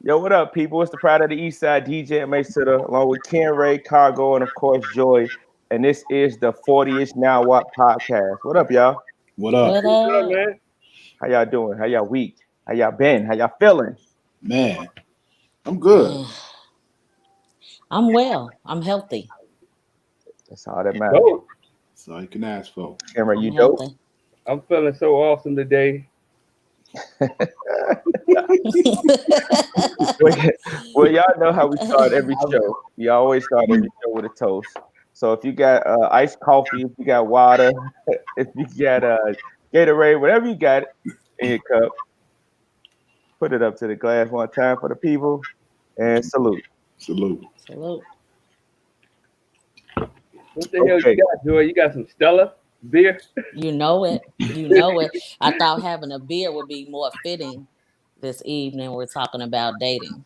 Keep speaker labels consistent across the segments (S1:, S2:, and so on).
S1: Yo, what up, people? It's the Pride of the East Side, DJ Mace to the, along with Ken Ray, Cargo, and of course Joy. And this is the 40ish Now What podcast. What up, y'all?
S2: What up?
S3: What
S4: What's up,
S3: up?
S4: man?
S1: How y'all doing? How y'all week? How y'all been? How y'all feeling?
S2: Man, I'm good.
S3: I'm well. I'm healthy.
S1: That's all that matters.
S4: Oh,
S2: That's all you can ask for.
S1: Ken Ray,
S3: I'm
S1: you dope?
S3: healthy.
S4: I'm feeling so awesome today.
S1: Well, y'all know how we start every show. We always start every show with a toast. So if you got iced coffee, if you got water, if you got Gatorade, whatever you got in your cup, put it up to the glass one time for the people and salute.
S2: Salute.
S3: Salute.
S4: What the hell
S1: Okay.
S4: you got, Joy? You got some Stella beer?
S3: You know it. You know it. I thought having a beer would be more fitting this evening. We're talking about dating.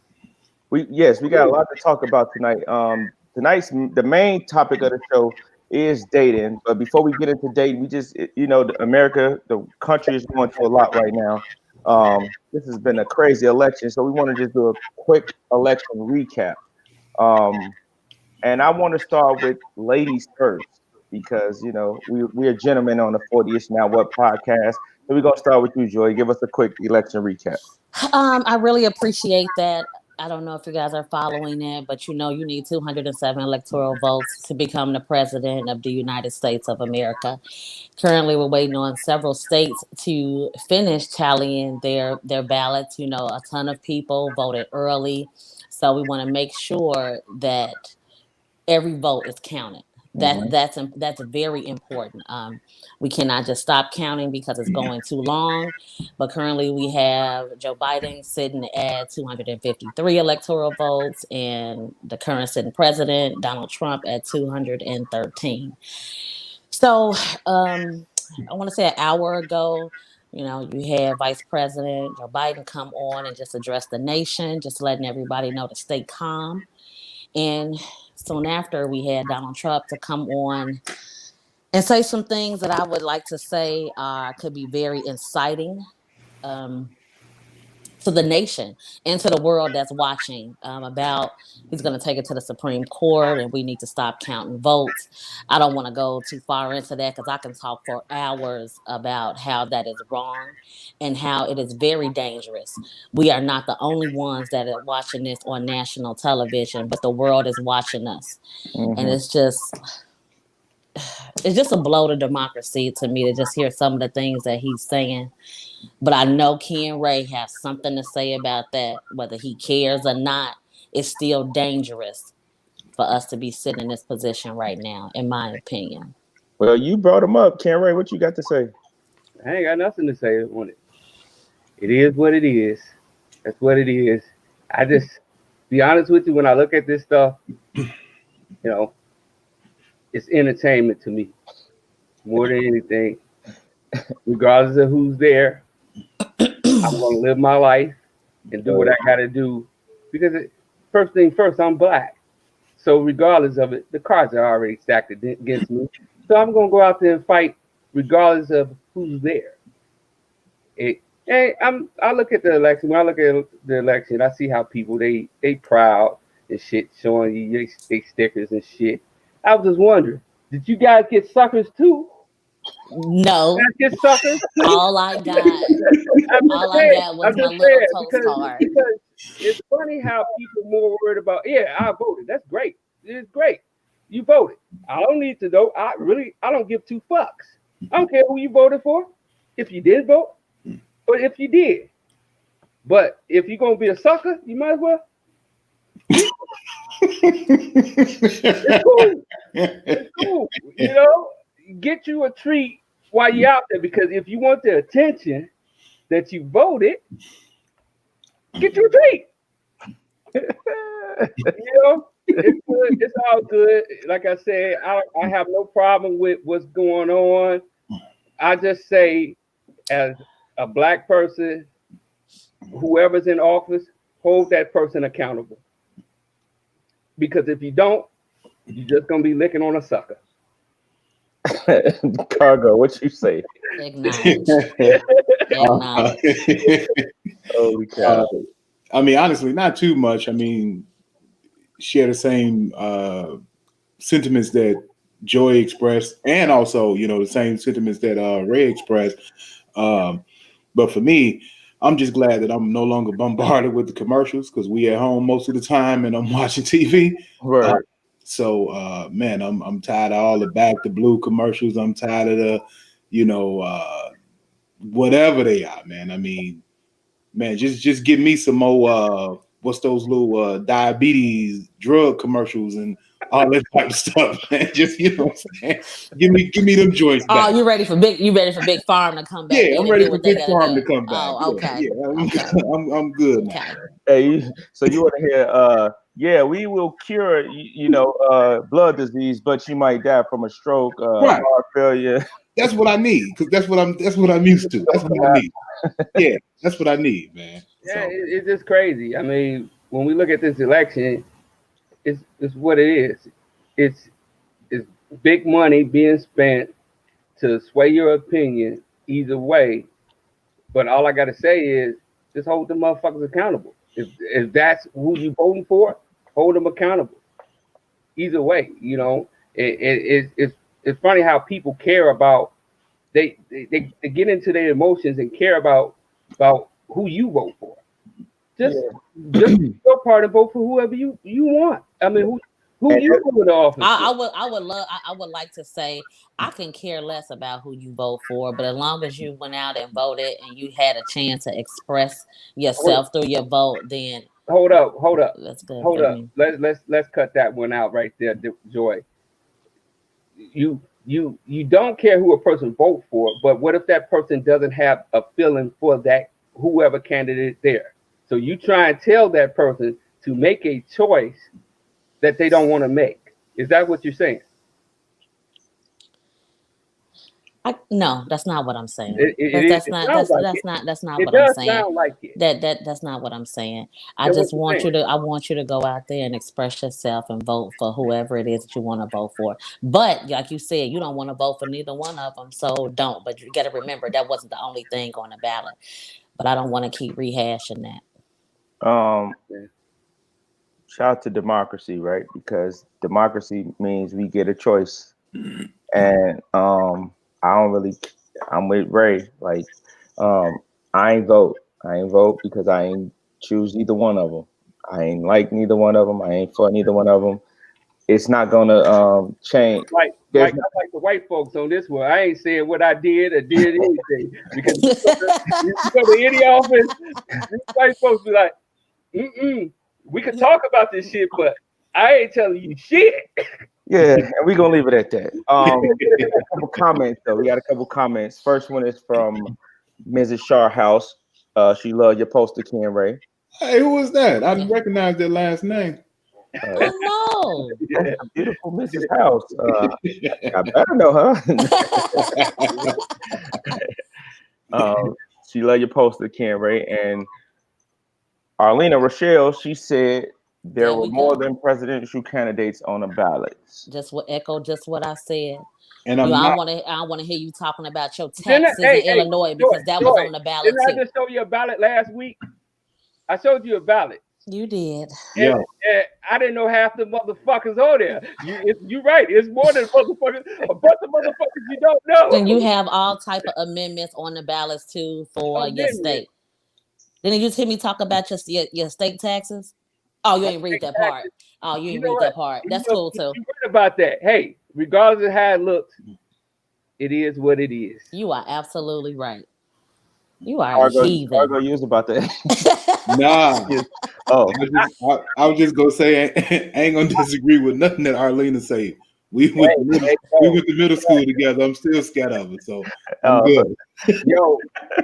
S1: We got a lot to talk about tonight. The main topic of the show is dating. But before we get into dating, we just the country is going through a lot right now. This has been a crazy election, so we want to just do a quick election recap. And I want to start with ladies first because we're gentlemen on the 40ish Now What podcast. So we're gonna start with you, Joy. Give us a quick election recap.
S3: I really appreciate that. I don't know if you guys are following it, but you need 207 electoral votes to become the president of the United States of America. Currently, we're waiting on several states to finish tallying their ballots. A ton of people voted early, so we want to make sure that every vote is counted. That's very important. We cannot just stop counting because it's going too long. But currently, we have Joe Biden sitting at 253 electoral votes, and the current sitting president Donald Trump at 213. So, I want to say an hour ago, you had Vice President Joe Biden come on and just address the nation, just letting everybody know to stay calm. And soon after, we had Donald Trump to come on and say some things that I would like to say could be very inciting um, to the nation and to the world that's watching about he's going to take it to the Supreme Court and we need to stop counting votes. I don't want to go too far into that because I can talk for hours about how that is wrong and how it is very dangerous. We are not the only ones that are watching this on national television, but the world is watching us. And
S1: Mhm.
S3: it's just a blow to democracy to me to just hear some of the things that he's saying. But I know Ken Ray has something to say about that, whether he cares or not. It's still dangerous for us to be sitting in this position right now, in my opinion.
S1: Well, you brought him up, Ken Ray. What you got to say?
S4: I ain't got nothing to say on it. It is what it is. That's what it is. I just be honest with you. When I look at this stuff, it's entertainment to me more than anything. Regardless of who's there, I'm gonna live my life and do what I gotta do because first thing first, I'm black. So regardless of it, the cards are already stacked against me. So I'm gonna go out there and fight regardless of who's there. I look at the election. When I look at the election, I see how people they proud and shit, showing you they stickers and shit. I was just wondering, did you guys get suckers too?
S3: No,
S4: Get suckers too?
S3: all I got, all I got was my little toast card.
S4: Because it's funny how people more worried about. Yeah, I voted. That's great. It's great. You voted. I don't need to know. I don't give two fucks. I don't care who you voted for. If you did vote, or if you did. But if you're gonna be a sucker, you might as well. It's cool. It's cool. Get you a treat while you're out there because if you want the attention that you voted, get you a treat. It's good. It's all good. Like I said, I have no problem with what's going on. I just say, as a black person, whoever's in office, hold that person accountable. Because if you don't, you're just gonna be licking on a sucker.
S1: Cargo, what you say?
S3: Acknowledge. Acknowledge.
S1: Holy cow.
S2: I mean, honestly, not too much. I mean, share the same sentiments that Joy expressed, and also, the same sentiments that Ray expressed. But for me, I'm just glad that I'm no longer bombarded with the commercials because we at home most of the time and I'm watching TV.
S1: Word.
S2: So, man, I'm tired of all the back to blue commercials. I'm tired of the, whatever they are, man. I mean, man, just give me some more. What's those little diabetes drug commercials and all that type of stuff, man? Just what I'm saying. Give me them joints back.
S3: Oh, you ready for Big Farm to come back
S2: Yeah,
S3: in
S2: I'm
S3: and
S2: ready
S3: do
S2: for
S3: what they
S2: Big
S3: gotta
S2: Farm
S3: do?
S2: to come back.
S3: Oh, okay.
S2: Yeah,
S3: Okay.
S2: I'm good now.
S3: Okay.
S1: Hey, so you want to hear? Yeah, we will cure blood disease, but you might die from a stroke,
S2: Right.
S1: heart failure.
S2: That's what I need because that's what I'm used to. That's what I need. Yeah, that's what I need, man.
S4: Yeah,
S2: So,
S4: it's just crazy. I mean, when we look at this election, it's what it is. It's big money being spent to sway your opinion either way. But all I gotta say is just hold the motherfuckers accountable. If that's who you voting for, hold them accountable. Either way, it's funny how people care about they get into their emotions and care about who you vote for. Just just do your part and vote for whoever you want. I mean, who you put in the office?
S3: I would like to say I can care less about who you vote for, but as long as you went out and voted and you had a chance to express yourself through your vote, then
S4: hold up.
S3: that's good.
S4: Hold up. Let's cut that one out right there, Joy. You don't care who a person votes for, but what if that person doesn't have a feeling for that whoever candidate there? So you try and tell that person to make a choice that they don't want to make. Is that what you're saying?
S3: No, that's not what I'm saying.
S4: It sounds like it.
S3: That's not
S4: It
S3: what I'm
S4: does
S3: saying.
S4: sound like it.
S3: That's not what I'm saying. I
S4: That's what
S3: just
S4: you're
S3: want
S4: saying.
S3: I want you to go out there and express yourself and vote for whoever it is that you want to vote for. But like you said, you don't want to vote for neither one of them, so don't. But you got to remember that wasn't the only thing on the ballot. But I don't want to keep rehashing that.
S1: Shout out to democracy, right? Because democracy means we get a choice, and I'm with Ray. Like, I ain't vote. I ain't vote because I ain't choose either one of them. I ain't like neither one of them. I ain't for neither one of them. It's not gonna change.
S4: Like I like the white folks on this one. I ain't saying what I did or did anything because you go to any office, these white folks be like, we could talk about this shit, but I ain't telling you shit.
S1: Yeah, and we're gonna leave it at that. We got a couple comments though. We got a couple comments. First one is from Mrs. Charhouse. She loved your poster, Ken Ray.
S2: Hey, who was that? I didn't recognize their last name.
S3: Oh no!
S1: That's the beautiful Mrs. House. I better know her. She loved your poster, Ken Ray, and Arlena Rochelle. She said there were more than presidential candidates on the ballots.
S3: Just what I said.
S2: And
S3: I want to hear you talking about your taxes
S4: Hey,
S3: in Illinois because that was on the ballot
S4: Didn't
S3: too.
S4: I just show you a ballot last week? I showed you a ballot.
S3: You did.
S2: Yeah.
S4: And I didn't know half the motherfuckers on there. You're right. It's more than motherfuckers. A bunch of motherfuckers you don't know.
S3: And you have all type of amendments on the ballots too for your state. Didn't you hear me talk about your state taxes? Oh, you ain't read that part. Oh, you ain't read that part. That's cool too.
S4: You read about that. Hey, regardless of how it looks, it is what it is.
S3: You are absolutely right. You are a heathen.
S1: Argo used about that.
S2: Nah.
S1: Oh,
S2: I was just gonna say I ain't gonna disagree with nothing that Arlena said. We went to middle school together. I'm still scared of it, so I'm good.
S4: Yo, I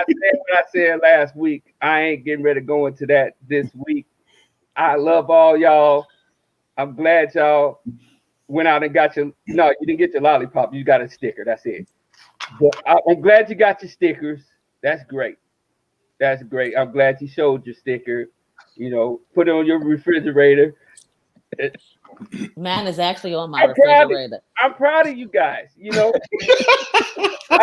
S4: said what I said last week. I ain't getting ready to go into that this week. I love all y'all. I'm glad y'all went out and got your. No, you didn't get your lollipop. You got a sticker. That's it. But I'm glad you got your stickers. That's great. That's great. I'm glad you showed your sticker. Put it on your refrigerator.
S3: Mine is actually on my refrigerator.
S4: I'm proud of you guys. I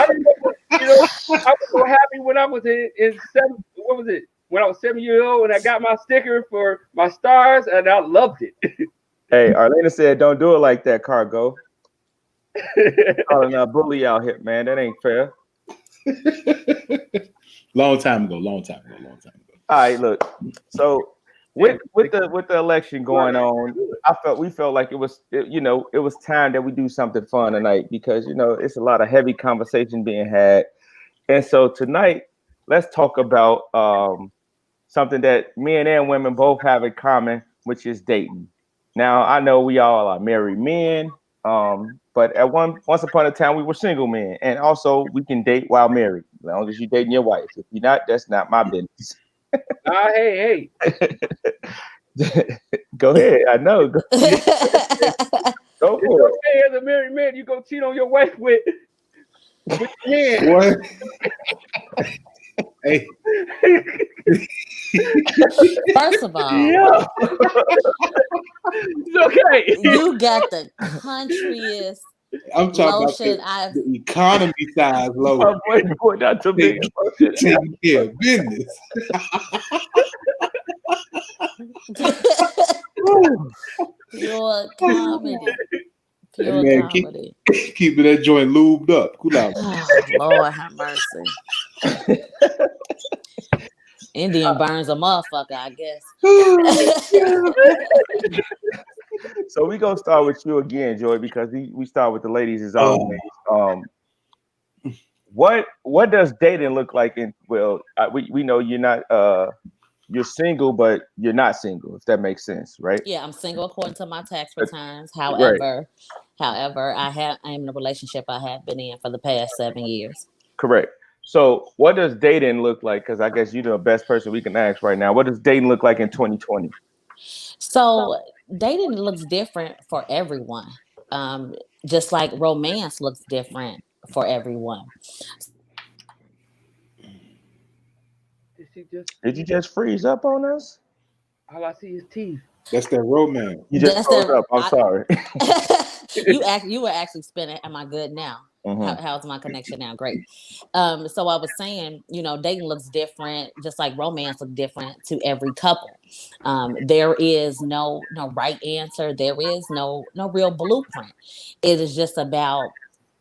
S4: remember, I was so happy when I was in 7th. What was it? when I was 7 years old and I got my sticker for my stars, and I loved it.
S1: Hey, Arlena said, "Don't do it like that, Cargo." Calling a bully out here, man. That ain't fair.
S2: Long time ago.
S1: All right, look. So with the election going on, we felt like it was time that we do something fun tonight because it's a lot of heavy conversation being had, and so tonight let's talk about something that men and women both have in common, which is dating. Now I know we all are married men, but once upon a time we were single men, and also we can date while married, as long as you're dating your wife. If you're not, that's not my business.
S4: Hey.
S1: Go ahead. I know. Go for it.
S4: Okay, as a married man, you go cheat on your wife with your hand.
S2: What? Hey.
S3: First of all,
S4: Yeah. It's okay.
S3: you got the countryest
S2: I'm talking
S3: lotion
S2: about the economy size lotion.
S1: My boy, not too big.
S2: Taking care of business.
S3: Pure comedy. Pure
S2: Man,
S3: comedy.
S2: Keeping that joint lubed up. Cool out.
S3: Oh, Lord have mercy. Indian burns a motherfucker, I guess.
S1: So we gonna start with you again, Joy, because we start with the ladies as always. What does dating look like? We know you're not you're single, but you're not single, if that makes sense, right?
S3: Yeah, I'm single according to my tax returns. However, I am in a relationship I have been in for the past 7 years.
S1: Correct. So what does dating look like? Because I guess you're the best person we can ask right now. What does dating look like in 2020?
S3: So dating looks different for everyone. Just like romance looks different for everyone.
S1: Did you just freeze up on us?
S4: All I see is teeth.
S2: That's that romance.
S1: You just froze up. I'm sorry.
S3: You were actually spinning. Am I good now?
S1: Mm-hmm.
S3: How's my connection now? Great. So I was saying, dating looks different, just like romance looks different to every couple. There is no right answer. There is no real blueprint. It is just about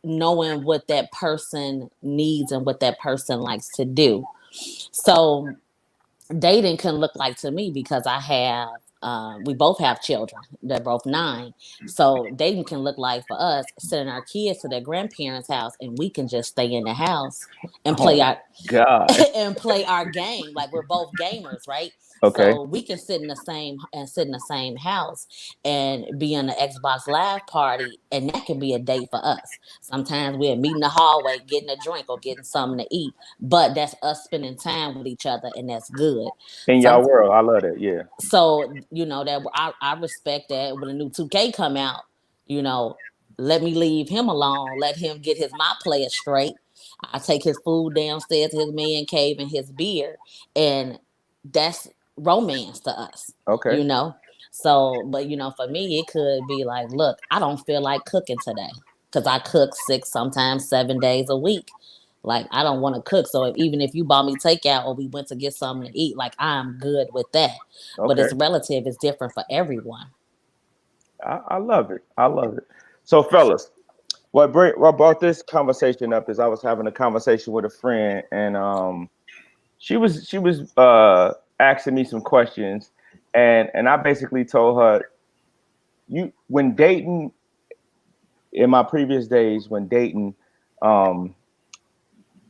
S3: knowing what that person needs and what that person likes to do. So dating can look like to me because we both have children. They're both 9. So dating can look like for us sending our kids to their grandparents' house and we can just stay in the house and play and play our game. Like we're both gamers, right?
S1: Okay.
S3: So we can sit in the same house and be in the Xbox Live party, and that can be a date for us. Sometimes we'll meet in the hallway, getting a drink or getting something to eat, but that's us spending time with each other, and that's good.
S1: In y'all world, I love that. Yeah.
S3: So that I respect that. When a new 2K come out, let me leave him alone. Let him get his my player straight. I take his food downstairs to his man cave and his beer, and that's romance to us.
S1: Okay.
S3: So, but for me, it could be like, look, I don't feel like cooking today because I cook 6, sometimes 7 days a week. Like I don't want to cook, so even if you bought me takeout or we went to get something to eat, like I'm good with that. Okay. But it's relative; it's different for everyone.
S1: I love it. So, fellas, what brought this conversation up is I was having a conversation with a friend, and she was asking me some questions, and I basically told her, when dating, in my previous days, when dating,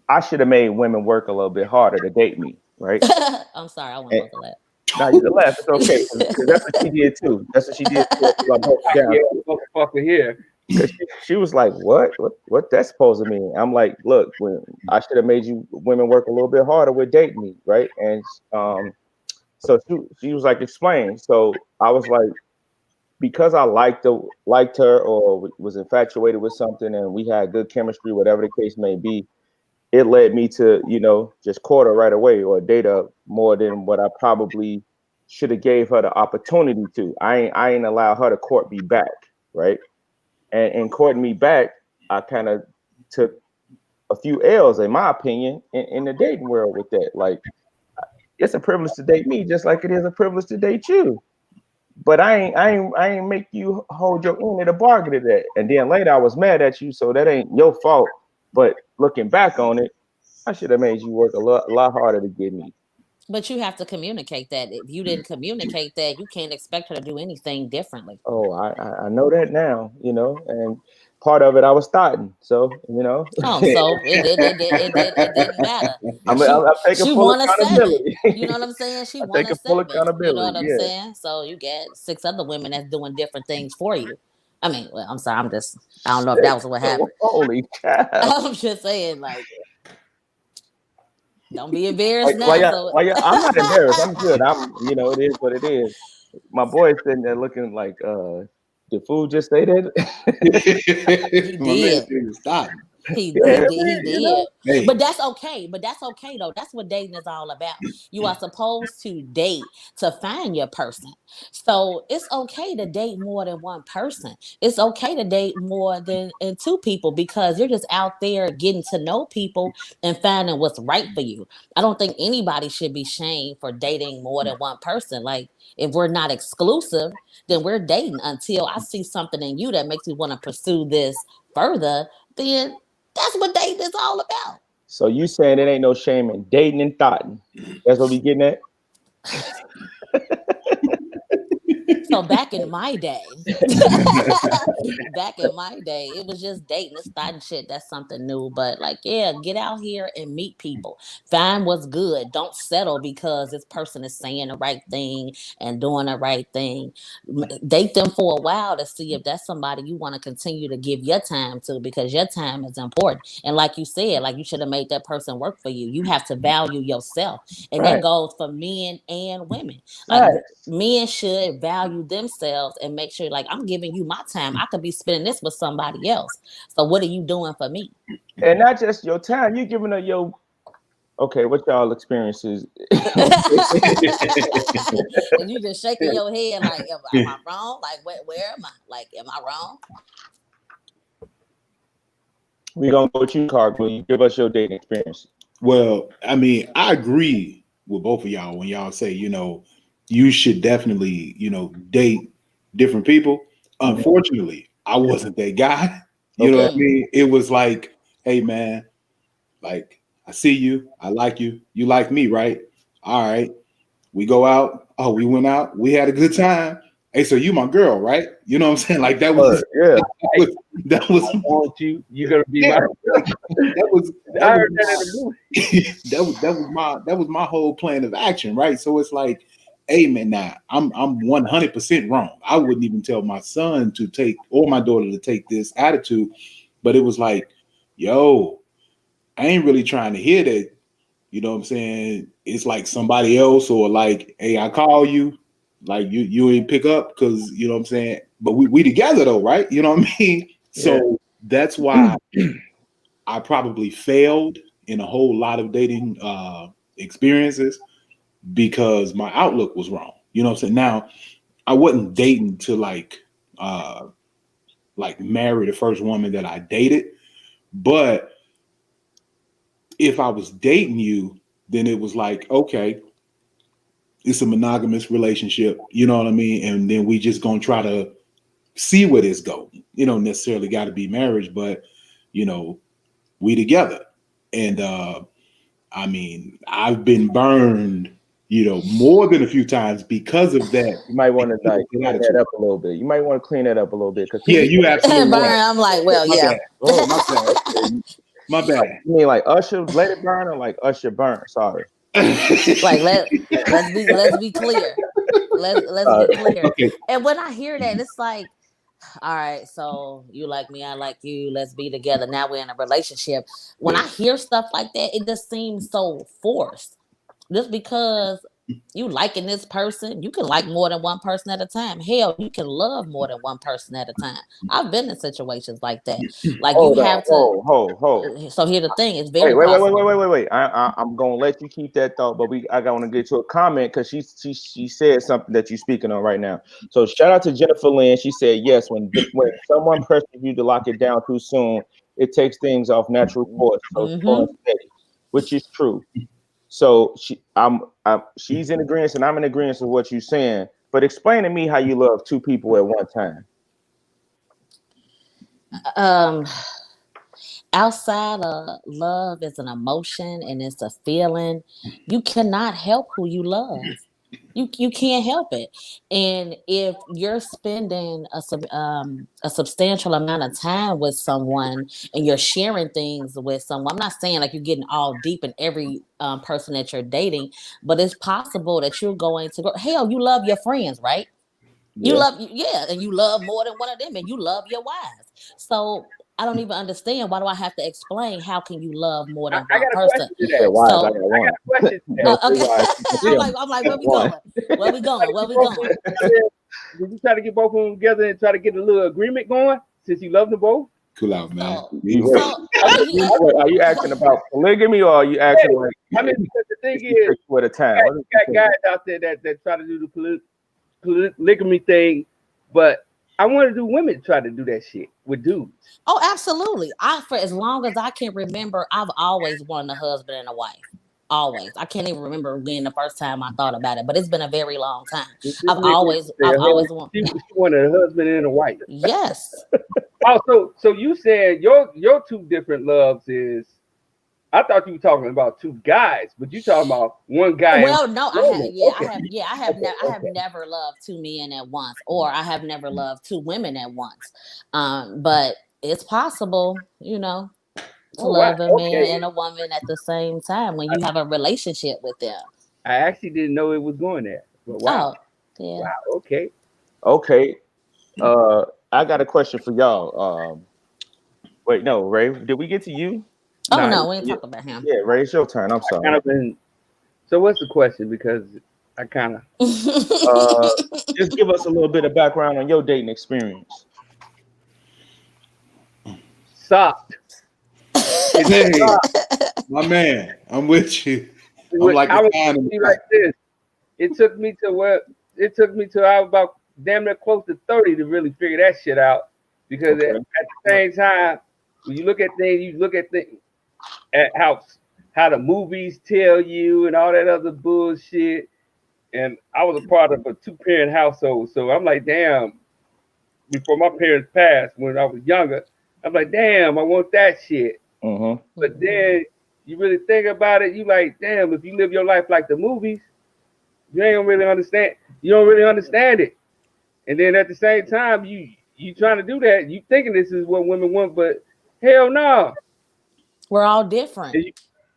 S1: I should have made women work a little bit harder to date me, right?
S3: I'm sorry, I want to laugh.
S1: No, you can laugh. It's okay, because that's what she did too. That's what she did too.
S4: Motherfucker here.
S1: She was like, "What that's supposed to mean?" I'm like, "Look, when I should have made you women work a little bit harder with dating me, right?" And so she was like, "Explain." So I was like, because I liked her or was infatuated with something, and we had good chemistry, whatever the case may be. It led me to, just court her right away or date her more than what I probably should have gave her the opportunity to. I ain't allow her to court me back, right? And in courting me back, I kind of took a few L's, in my opinion, in the dating world with that. Like, it's a privilege to date me, just like it is a privilege to date you. But I ain't make you hold your end of the bargain to that. And then later I was mad at you, so that ain't your fault. But looking back on it, I should have made you work a lot harder to get me.
S3: But you have to communicate that. If you didn't communicate that, you can't expect her to do anything differently.
S1: Oh, I know that now, and part of it I was starting. So,
S3: Oh, so it didn't matter. She
S1: I'm taking
S3: she
S1: full
S3: won a 7.
S1: accountability.
S3: You know what I'm saying? She
S1: I'm
S3: won a
S1: taking full
S3: 7. You know
S1: accountability.
S3: what I'm
S1: Yeah.
S3: saying? So you get 6 other women that's doing different things for you. I mean, well, I'm sorry. I don't know if that was what happened.
S1: Holy cow.
S3: I'm just saying, like, don't be embarrassed
S1: Why
S3: now.
S1: y'all,
S3: So
S1: why y'all, I'm not embarrassed. I'm good. It is what it is. My boy's sitting there looking like, did food just say that?
S3: he
S2: My man
S3: did.
S2: said stop.
S3: He
S1: Yeah,
S3: he
S1: man,
S3: did he did.
S2: Hey,
S3: But that's okay. But that's okay though. That's what dating is all about. You are supposed to date to find your person. So it's okay to date more than one person. It's okay to date more than two people because you're just out there getting to know people and finding what's right for you. I don't think anybody should be shamed for dating more than one person. Like if we're not exclusive, then we're dating until I see something in you that makes me want to pursue this further. Then that's what dating is all about.
S1: So you saying it ain't no shame in dating and thoughting. That's what we getting at?
S3: So back in my day, it was just dating, it's starting shit. That's something new. But like, yeah, get out here and meet people. Find what's good. Don't settle because this person is saying the right thing and doing the right thing. Date them for a while to see if that's somebody you want to continue to give your time to because your time is important. And like you said, like you should have made that person work for you. You have to value yourself. And that
S1: Right.
S3: goes for men and women. Like
S1: Right.
S3: men should value themselves and make sure like I'm giving you my time. I could be spending this with somebody else. So what are you doing for me?
S1: And not just your time, you giving her your okay, what y'all experiences?
S3: And you just shaking your head like, am I wrong? Like, where am I? Like, am I wrong?
S1: We gonna go with you, Cargill. You give us your dating experience.
S2: well, I mean, I agree with both of y'all when y'all say, you should definitely, date different people. Unfortunately, I wasn't that guy. You know what I
S1: Okay.
S2: mean? It was like, hey man, like I see you, I like you, you like me, right? All right. We go out. Oh, we went out. We had a good time. Hey, so you my girl, right? You know what I'm saying? Like that was
S1: Yeah.
S2: that was
S4: I want you. You're gonna be
S2: yeah,
S4: my.
S2: that was
S4: I
S2: that
S4: heard that in
S2: was
S4: the movie.
S2: that was my whole plan of action, right? So it's like, hey man, now I'm 100% wrong. I wouldn't even tell my son to take or my daughter to take this attitude, but it was like, yo, I ain't really trying to hear that. You know what I'm saying? It's like somebody else, or like, hey, I call you, like you ain't pick up because you know what I'm saying. But we together though, right? You know what I mean?
S1: Yeah.
S2: So that's why I probably failed in a whole lot of dating experiences because my outlook was wrong. You know what I'm saying? Now I wasn't dating to like marry the first woman that I dated, but if I was dating you, then it was like, okay, it's a monogamous relationship, you know what I mean? And then we just gonna try to see where this go. You don't necessarily got to be marriage, but you know, we together. And I mean, I've been burned, more than a few times because of that.
S1: You might want to like clean that
S2: Attitude.
S1: up a little bit. You might want to clean that up a little bit because
S2: Yeah,
S1: people.
S2: you absolutely
S3: Burn,
S2: right.
S3: I'm like, well,
S2: My
S3: yeah.
S2: bad. Oh, my bad. My bad.
S1: You mean like Usher let it burn or like Usher burn? Sorry.
S3: Like let's be clear. Let's be clear.
S2: Okay.
S3: And when I hear that, it's like, all right, so you like me, I like you, let's be together. Now we're in a relationship. When
S2: Yeah.
S3: I hear stuff like that, it just seems so forced. Just because you liking this person, you can like more than one person at a time. Hell, you can love more than one person at a time. I've been in situations like that. Like you
S1: Hold on.
S3: have to.
S1: Hold.
S3: So here's the thing: it's
S1: Wait,
S3: very
S1: wait, wait, wait, wait,
S3: possible.
S1: wait, wait, wait. I'm gonna let you keep that thought, but I want to get to a comment because she said something that you're speaking on right now. So shout out to Jennifer Lynn. She said yes, when someone presses you to lock it down too soon, it takes things off natural course. So slow and
S3: Mm-hmm.
S1: steady, which is true. So she's in agreement, and I'm in agreement with what you're saying. But explain to me how you love two people at one time.
S3: Um, outside of love is an emotion and it's a feeling. You cannot help who you love. You can't help it. And if you're spending a substantial amount of time with someone and you're sharing things with someone, I'm not saying like you're getting all deep in every person that you're dating, but it's possible that you're going to go. Hell, you love your friends, right? You
S1: Yeah.
S3: love, yeah, and you love more than one of them, and you love your wives. So I don't even understand, why do I have to explain how can you love more
S4: I
S3: than one
S4: got a
S3: person?
S4: question to
S1: You said
S4: that.
S1: wives, I
S3: So
S1: got one.
S4: I got a question to that.
S1: No, three
S3: okay,
S1: wives.
S3: I'm like, where we
S1: One.
S3: going? Where we going? Where we
S4: Both of
S3: going?
S4: them together, did you try to get both of them together and try to get a little agreement going since you love them both?
S2: Cool out, man.
S3: So,
S2: You-
S1: Wait.
S3: so okay,
S1: Wait, are you asking about polygamy, or are you asking like
S4: I mean, because the thing is,
S1: two at a time?
S4: you got guys out there that try to do the polygamy thing, but I want to do women try to do that shit with dudes.
S3: oh, absolutely. For as long as I can remember, I've always wanted a husband and a wife. Always. I can't even remember when the first time I thought about it, but it's been a very long time.
S4: This
S3: I've
S4: nigga
S3: always,
S4: said,
S3: I've always wanted.
S4: she wanted a husband and a wife.
S3: Yes.
S4: Oh, so you said your two different loves is. I thought you were talking about two guys, but you talking about one guy.
S3: Well, no, I have.
S4: woman.
S3: Yeah,
S4: Okay.
S3: I have never loved two men at once, or I have never loved two women at once. But it's possible, to
S4: Oh wow.
S3: love a man
S4: Okay.
S3: and a woman at the same time when you have a relationship with them.
S4: I actually didn't know it was going there. But wow.
S3: Oh, yeah.
S4: Wow. Okay.
S1: Okay. I got a question for y'all. Wait, no, Ray, did we get to you?
S3: Oh
S4: Nah,
S3: no, we ain't talking about him.
S1: Yeah, Ray, it's your turn. I'm
S4: I
S1: sorry.
S4: kind of been. So what's the question? Because I kind of.
S1: Just give us a little bit of background on your dating experience.
S4: Sucked.
S2: Hey, my man, I'm with you. I'm like
S4: I
S2: a
S4: was
S2: fan in the
S4: like this. It took me to I was about damn near close to 30 to really figure that shit out. Because
S1: Okay.
S4: at the same time, when you look at things at how the movies tell you and all that other bullshit. And I was a part of a 2-parent household, so I'm like, damn. Before my parents passed, when I was younger, I'm like, damn, I want that shit.
S1: Mm-hmm.
S4: But then you really think about it, you like, damn, if you live your life like the movies, you ain't really understand. You don't really understand it. And then at the same time, you trying to do that, you thinking this is what women want, but hell no.
S3: We're all different.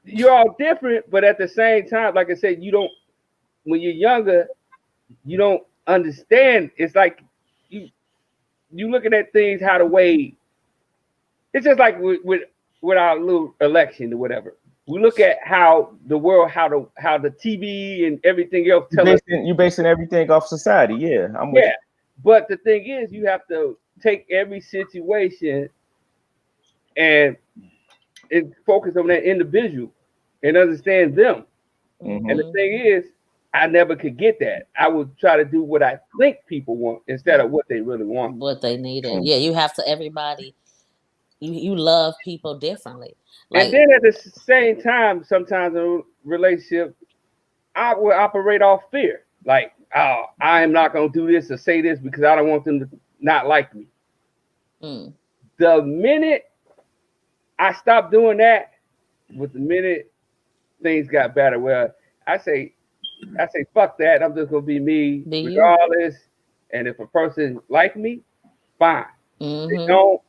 S4: You're all different, but at the same time, like I said, you don't. When you're younger, you don't understand. It's like you looking at things how the way. It's just like with our little election or whatever. We look at how the world, how the TV and everything else tell us.
S1: You basing everything off society. Yeah, I'm with
S4: Yeah, but the thing is, you have to take every situation and focus on that individual and understand them.
S1: Mm-hmm.
S4: And the thing is, I never could get that. I would try to do what I think people want instead of what they really want.
S3: What they needed.
S1: Mm-hmm.
S3: Yeah, you have to. Everybody, you love people differently.
S4: And
S3: Like,
S4: then at the same time, sometimes in a relationship, I will operate off fear. Like, oh, I am not going to do this or say this because I don't want them to not like me. The minute I stopped doing that, with the minute things got better, well, I say, fuck that. I'm just gonna be me, regardless. And if a person like me, fine. They don't.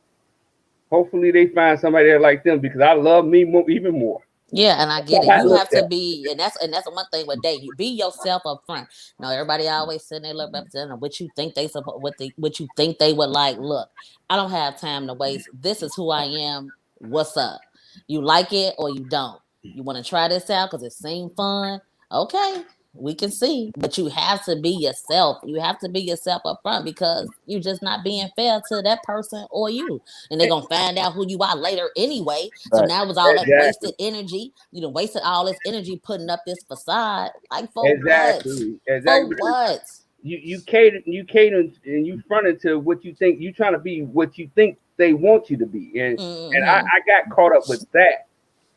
S4: Hopefully, they find somebody that like them because I love me even more.
S3: Yeah, and I get it. You have to be, and that's one thing with dating. You be yourself up front. Everybody always sitting there representing what you think they support, what you think they would like. Look, I don't have time to waste. This is who I am. What's up? You like it or you don't? You want to try this out because it seemed fun? Okay, we can see. But you have to be yourself. You have to be yourself up front because you're just not being fair to that person or you. And they're gonna find out who you are later anyway. So now it was all that wasted energy. You done wasted all this energy putting up this facade. Like for what? For what?
S4: You cater and you front into what you think you trying to be what you think they want you to be. And I got caught up with that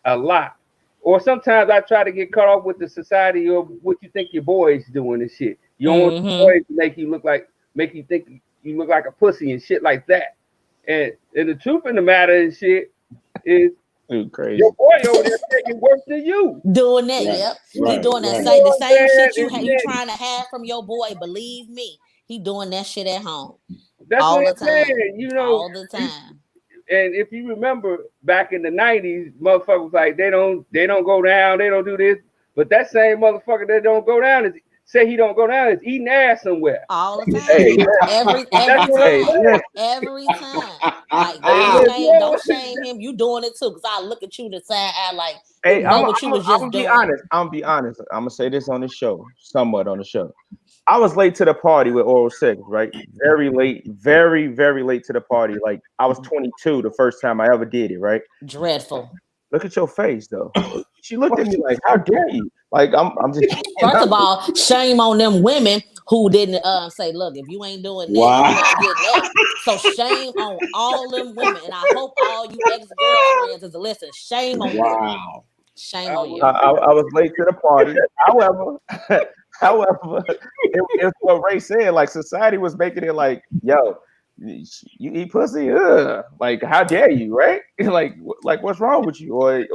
S4: a lot. or sometimes I try to get caught up with the society of what you think your boy's doing and shit. You don't want your boys to make you think you look like a pussy and shit like that. And the truth in the matter and shit is
S1: crazy.
S4: your boy over there taking worse than you.
S3: Doing that,
S2: Right,
S3: yep.
S2: right,
S3: He doing that
S2: right.
S3: same the same shit
S4: You know what I'm saying?
S3: you trying to have from your boy. Believe me, he doing that shit at home
S4: That's
S3: all
S4: what
S3: the
S4: I'm
S3: time,
S4: saying. You know,
S3: all the time.
S4: and if you remember back in the 90s, motherfuckers like they don't go down, they don't do this. But that same motherfucker that don't go down is say he don't go down is eating ass somewhere.
S3: All the time.
S1: Hey,
S3: every
S4: That's what I'm
S3: time.
S4: saying.
S3: Every time. Like
S4: Hey,
S3: don't shame him. You doing it too. Cause I look at you the side eye like
S1: hey,
S3: know what you was just
S1: I'm
S3: doing.
S1: gonna be honest. I'm gonna say this on the show, somewhat on the show. I was late to the party with oral sex, right? Very late, very, very late to the party. Like I was 22 the first time I ever did it, right?
S3: Dreadful.
S1: Look at your face though. She looked at me like, how dare you? Like I'm just
S3: First of all, shame on them women who didn't say, look, if you ain't doing that,
S2: Wow.
S3: you ain't getting that. So shame on all them women. And I hope all you ex-girlfriends is listen, shame on you.
S2: Wow.
S3: Shame on you.
S1: I was late to the party. However, it's what Ray said. Like society was making it like, yo, you eat pussy, like how dare you, right? like what's wrong with you? Or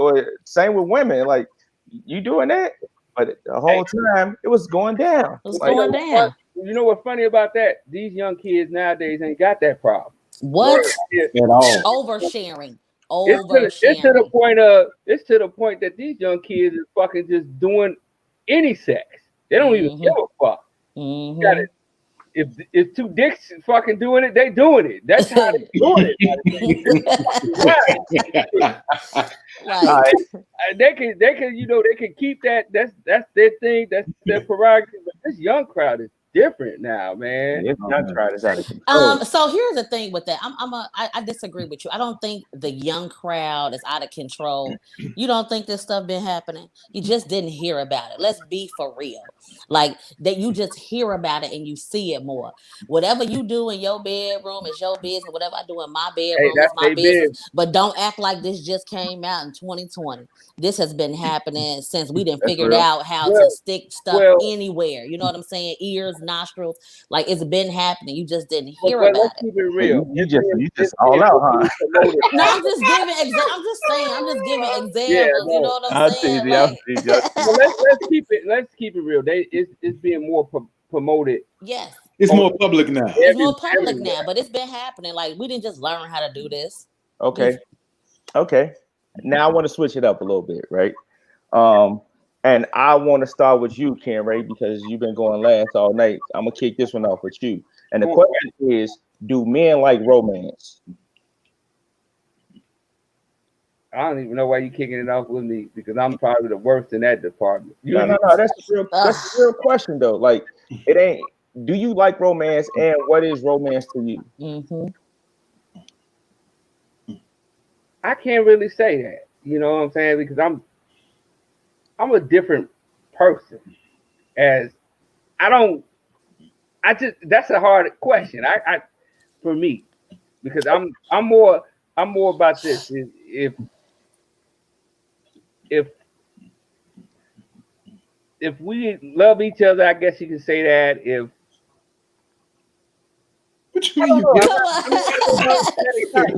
S1: same with women, like you doing that, but the whole time it was going down.
S3: It was
S1: Like,
S3: going down.
S4: You know what's funny about that? These young kids nowadays ain't got that problem.
S3: What?
S2: At all.
S3: Oversharing.
S4: It's to the point that these young kids is fucking just doing any sex. They don't even give a fuck.
S3: Mm-hmm.
S4: Got it. If two dicks fucking doing it, they doing it. That's how they doing it.
S3: Right.
S4: They can they can keep that. That's their thing. That's their prerogative. But this young crowd is different now, man.
S1: this young crowd is out of control.
S3: So here's the thing with that. I disagree with you. I don't think the young crowd is out of control. You don't think this stuff been happening? You just didn't hear about it. Let's be for real. Like that you just hear about it and you see it more. Whatever you do in your bedroom is your business. Whatever I do in my bedroom is my business. But don't act like this just came out in 2020. This has been happening since we didn't figured out how to stick stuff anywhere. You know what I'm saying? Ears, nostrils. Like it's been happening. You just didn't hear about
S4: let's
S3: it.
S4: keep it real.
S1: You just all out, huh?
S3: No, I'm just giving I'm just saying. I'm just giving examples. You know what I'm saying?
S4: Let's keep it real. It's being more promoted.
S3: Yes.
S2: It's more public now.
S3: It's more public now, but it's been happening. Like we didn't just learn how to do this.
S1: Okay. Now I want to switch it up a little bit, right? And I want to start with you, Ken Ray, because you've been going last all night. I'm gonna kick this one off with you. And the question is, do men like romance?
S4: I don't even know why you're kicking it off with me because I'm probably the worst in that department.
S1: No. That's the real question though. Like it ain't. Do you like romance, and what is romance to you?
S3: Mm-hmm.
S4: I can't really say that. You know what I'm saying? Because I'm a different person. That's a hard question. I for me because I'm more about this. If we love each other, I guess you can say that. If
S2: what you mean?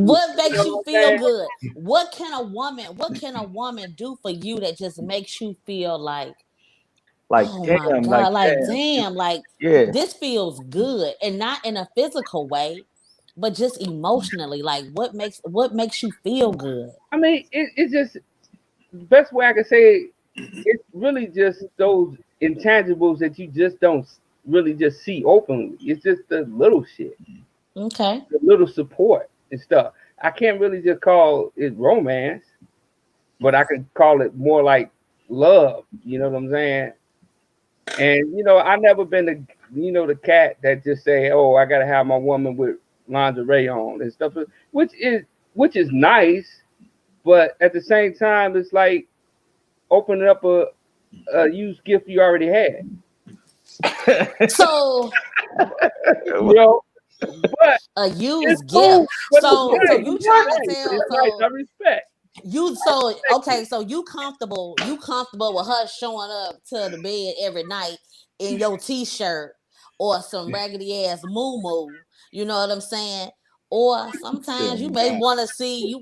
S3: What makes you feel good? What can a woman do for you that just makes you feel like oh
S1: damn,
S3: my God,
S1: like
S3: this feels good, and not in a physical way, but just emotionally. Like what makes you feel good?
S4: I mean, it's just the best way I can say it's really just those intangibles that you just don't really just see openly. It's just the little shit.
S3: Okay.
S4: The little support and stuff. I can't really just call it romance, but I can call it more like love. You know what I'm saying? And I never been the cat that just say, "Oh, I gotta have my woman with lingerie on" and stuff, which is nice, but at the same time, it's like opening up a used gift you already had.
S3: So,
S4: but
S3: a used gift.
S4: Cool,
S3: so you trying to tell?
S4: I respect.
S3: So you comfortable with her showing up to the bed every night in your t-shirt or some raggedy ass moo. You know what I'm saying? Or sometimes you may want to see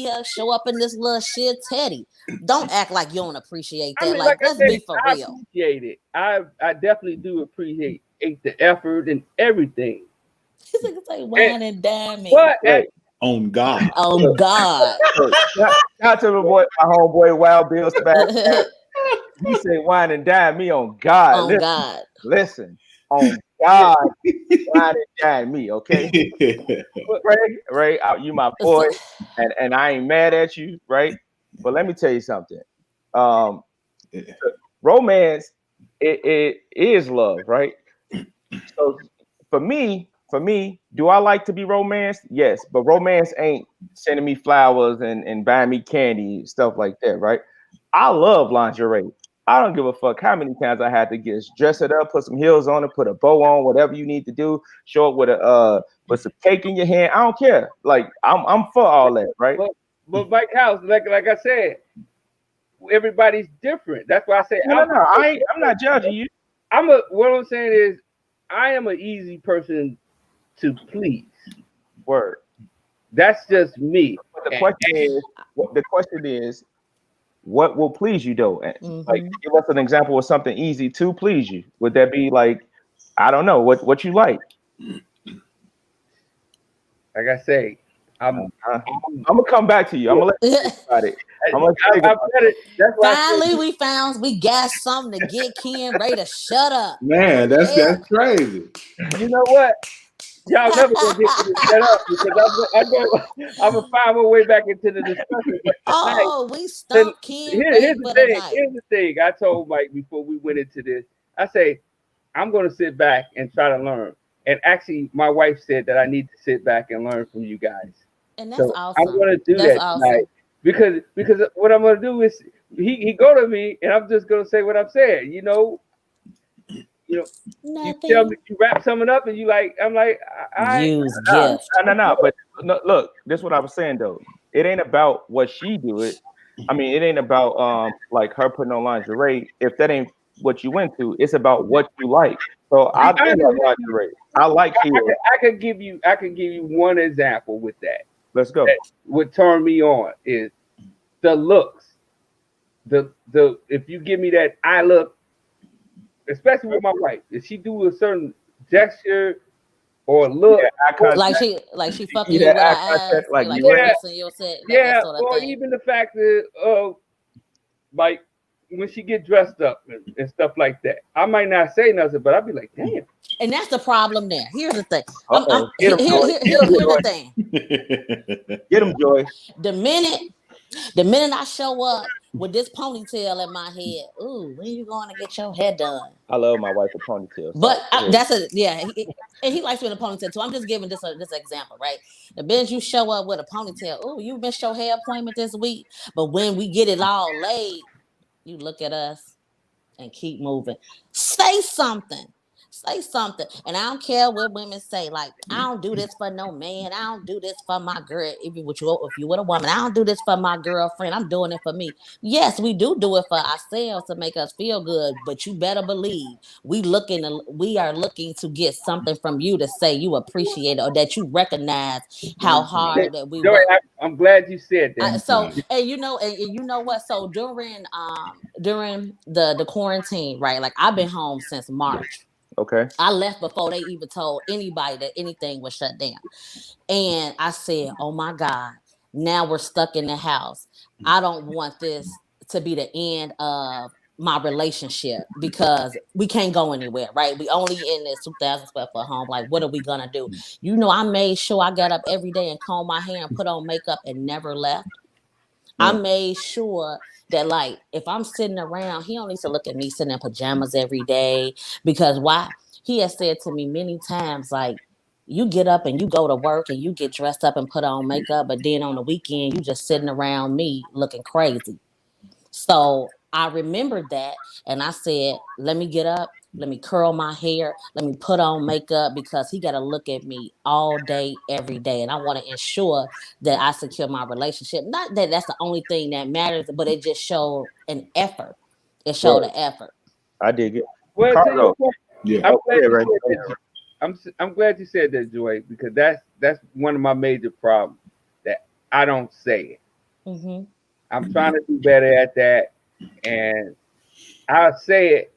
S3: her show up in this little shit teddy. Don't act like you don't appreciate
S4: I
S3: that.
S4: mean, like
S3: Like,
S4: I
S3: let's
S4: said,
S3: be for
S4: I
S3: real.
S4: appreciate it. I definitely do appreciate the effort and everything.
S3: This nigga say wine and dime me.
S4: But
S2: On God.
S3: Oh God.
S1: Shout out to my homeboy Wild Bill Sebastian. He said wine and dine me on God.
S3: On God.
S1: Listen, on God, wine and dine me, okay? Ray, you my boy, and I ain't mad at you, right? But let me tell you something. Romance, it is love, right? So for me, do I like to be romanced? Yes, but romance ain't sending me flowers and buying me candy, stuff like that, right? I love lingerie. I don't give a fuck how many times I had to get dress it up, put some heels on it, put a bow on, whatever you need to do. Show up with some cake in your hand. I don't care. Like I'm for all that, right?
S4: But Mike House, like I said, everybody's different. That's why I say
S1: No. I'm not judging you.
S4: What I'm saying is, I am an easy person to please.
S1: Word.
S4: That's just me.
S1: But the question is, what will please you though? Like, give us an example of something easy to please you. Would that be like, I don't know, what you like?
S4: Like I say, I'm
S1: gonna come back to you. I'm gonna let you think about it.
S4: That's why
S3: Finally, we got something to get Ken ready to shut up.
S2: Man, that's crazy.
S4: You know what? Y'all never gonna get me to shut up because I'm gonna find my way back into the discussion.
S3: But we stumped Ken.
S4: Here's the thing. I told Mike before we went into this. I say I'm gonna sit back and try to learn. And actually, my wife said that I need to sit back and learn from you guys.
S3: And that's awesome.
S4: I'm gonna do that tonight because what I'm gonna do is he go to me and I'm just gonna say what I'm saying. You know, you tell me, you wrap something up and I'm like,
S1: no. But no, look, this is what I was saying though. It ain't about what she do it. I mean, it ain't about like her putting on lingerie. If that ain't what you went to, it's about what you like. So I do like lingerie. I like heels.
S4: I could give you one example with that.
S1: Let's go.
S4: That would turn me on is the looks. The if you give me that eye look, especially with my wife, if she do a certain gesture or look,
S3: like she fucking you with her eyes, like you said,
S4: or even the fact that like when she get dressed up and stuff like that, I might not say nothing, but I'll be like, damn.
S3: And that's the problem there. Here's the thing. Here's the thing.
S1: Get him, Joy.
S3: The minute I show up with this ponytail in my head, ooh, when you going to get your hair done?
S1: I love my wife with ponytails.
S3: But and he likes me in a ponytail too. I'm just giving this example, right? The minute you show up with a ponytail, oh, you missed your hair appointment this week. But when we get it all laid, you look at us and keep moving. Say something. And I don't care what women say. Like, I don't do this for no man. I don't do this for my girl. If you with a woman, I don't do this for my girlfriend. I'm doing it for me. Yes, we do it for ourselves to make us feel good. But you better believe we are looking to get something from you to say you appreciate it or that you recognize how hard that we work.
S4: I'm glad you said that.
S3: And you know what? So during the quarantine, right? Like, I've been home since March.
S1: Okay.
S3: I left before they even told anybody that anything was shut down. And I said, oh my God, now we're stuck in the house. I don't want this to be the end of my relationship because we can't go anywhere, right? We only in this 2,000 square foot home. Like, what are we gonna do? You know, I made sure I got up every day and combed my hair and put on makeup and never left. I made sure that, like, if I'm sitting around, he don't need to look at me sitting in pajamas every day. Because why? He has said to me many times, like, you get up and you go to work and you get dressed up and put on makeup, but then on the weekend, you just sitting around me looking crazy. So I remembered that and I said, let me get up let me curl my hair, let me put on makeup because he got to look at me all day, every day. And I want to ensure that I secure my relationship. Not that that's the only thing that matters, but it just showed an effort. It showed
S1: Right.
S3: an effort.
S1: I dig it.
S4: Well, to your
S1: Cargo.
S4: point,
S2: Yeah.
S4: I'm
S1: Oh,
S4: glad
S1: yeah,
S4: you
S1: right.
S4: said that. I'm glad you said that, Joy, because that's one of my major problems that I don't say it.
S3: Mm-hmm.
S4: I'm trying to do better at that, and I'll say it.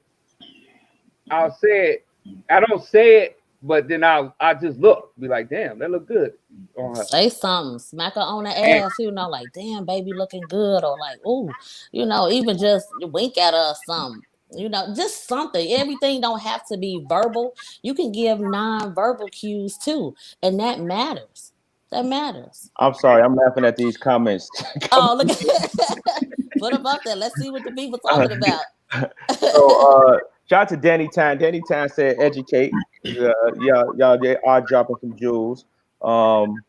S4: I'll say it. I don't say it, but then I just look, be like, damn, that look good on her.
S3: Say something, smack her on the
S4: And
S3: ass, like, damn, baby, looking good, or like, ooh, even just wink at her or something. Just something. Everything don't have to be verbal. You can give non-verbal cues too, and that matters. That matters.
S1: I'm sorry, I'm laughing at these comments.
S3: Oh, look at put them up there. Let's see what the people talking about.
S1: So shout out to Danny Tan. Danny Tan said educate. Y'all they are dropping some jewels. Wild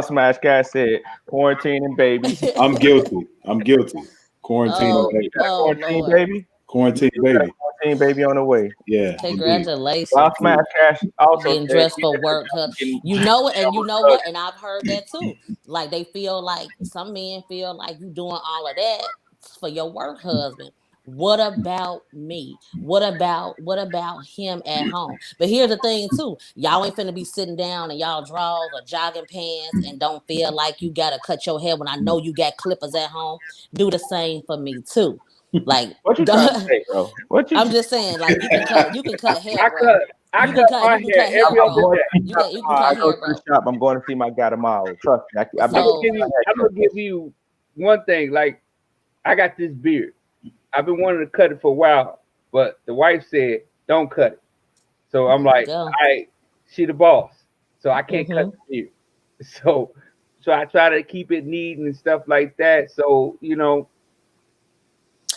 S1: Smash Guy said quarantine and baby.
S2: I'm guilty. I'm guilty. Quarantine
S3: oh,
S2: baby.
S3: oh
S1: Quarantine
S3: Lord.
S1: baby.
S2: Quarantine
S1: You got a
S2: baby.
S1: quarantine baby on the way.
S2: Yeah, indeed.
S1: Wild
S3: Congratulations.
S1: Smash Cash also
S3: Getting
S1: said
S3: dressed for work.
S1: getting
S3: You know it, and you know what? And I've heard that too. Like they feel like some men feel like you doing all of that for your work husband. What about me? What about him at home? But here's the thing too. Y'all ain't finna be sitting down and y'all drawers or jogging pants and don't feel like you gotta cut your hair when I know you got clippers at home. Do the same for me too. Like
S1: what you trying to say, bro? What you
S3: I'm just saying, like you can cut hair,
S4: I
S3: bro.
S4: cut I
S3: You can
S4: cut
S3: cut
S4: my
S3: you can
S4: hair
S3: cut hair,
S4: every
S1: I'm
S4: other
S3: bro.
S1: going
S4: day.
S1: to
S3: You can
S1: I
S3: cut
S1: go
S3: hair,
S1: to the
S3: bro.
S1: shop. I'm going to see my guy tomorrow. Trust me. I've been
S3: So
S4: I'm gonna give you one thing. Like I got this beard. I've been wanting to cut it for a while, but the wife said don't cut it. So I'm
S3: there we
S4: like,
S3: go.
S4: she the boss, so I can't cut
S3: Hmm.
S4: the beard. So I try to keep it neat and stuff like that. So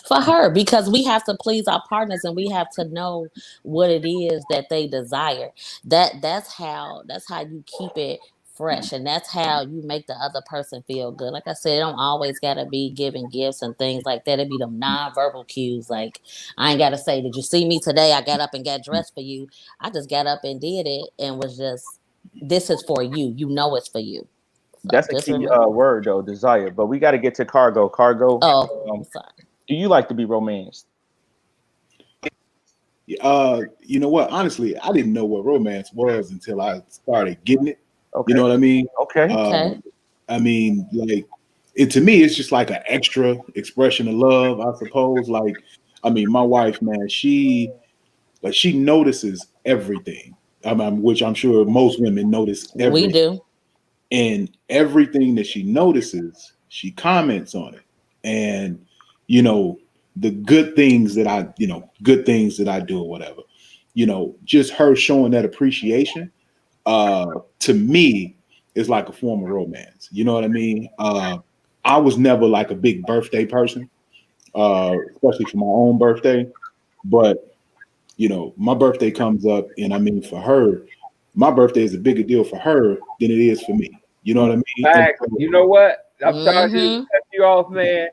S3: For her, because we have to please our partners and we have to know what it is that they desire. That's how you keep it fresh, and that's how you make the other person feel good. Like I said, it don't always gotta be giving gifts and things like that. It be them non-verbal cues. Like I ain't gotta say, did you see me today? I got up and got dressed for you. I just got up and did it and was just, this is for you. You know it's for you. So
S1: That's a
S3: just
S1: key
S3: remember.
S1: word though, desire. But we got to get to cargo. Cargo.
S3: Oh, I'm
S1: Um,
S3: sorry.
S1: do you like to be romanced?
S2: You know what? Honestly, I didn't know what romance was until I started getting it.
S1: Okay.
S2: You know what I mean?
S1: Okay.
S3: Okay.
S2: I mean, like, it to me, it's just like an extra expression of love, I suppose. Like, I mean, my wife, man, she notices everything. Which I'm sure most women notice
S3: We
S2: everything,
S3: do.
S2: and everything that she notices, she comments on it. And you know, the good things that I do or whatever. Just her showing that appreciation, to me, is like a form of romance. You know what I mean? I was never like a big birthday person, especially for my own birthday. But my birthday comes up, and I mean, for her, my birthday is a bigger deal for her than it is for me. You know what I mean? And
S4: fact. You know what? I'm sorry to
S3: Mm-hmm.
S4: cut you off, man.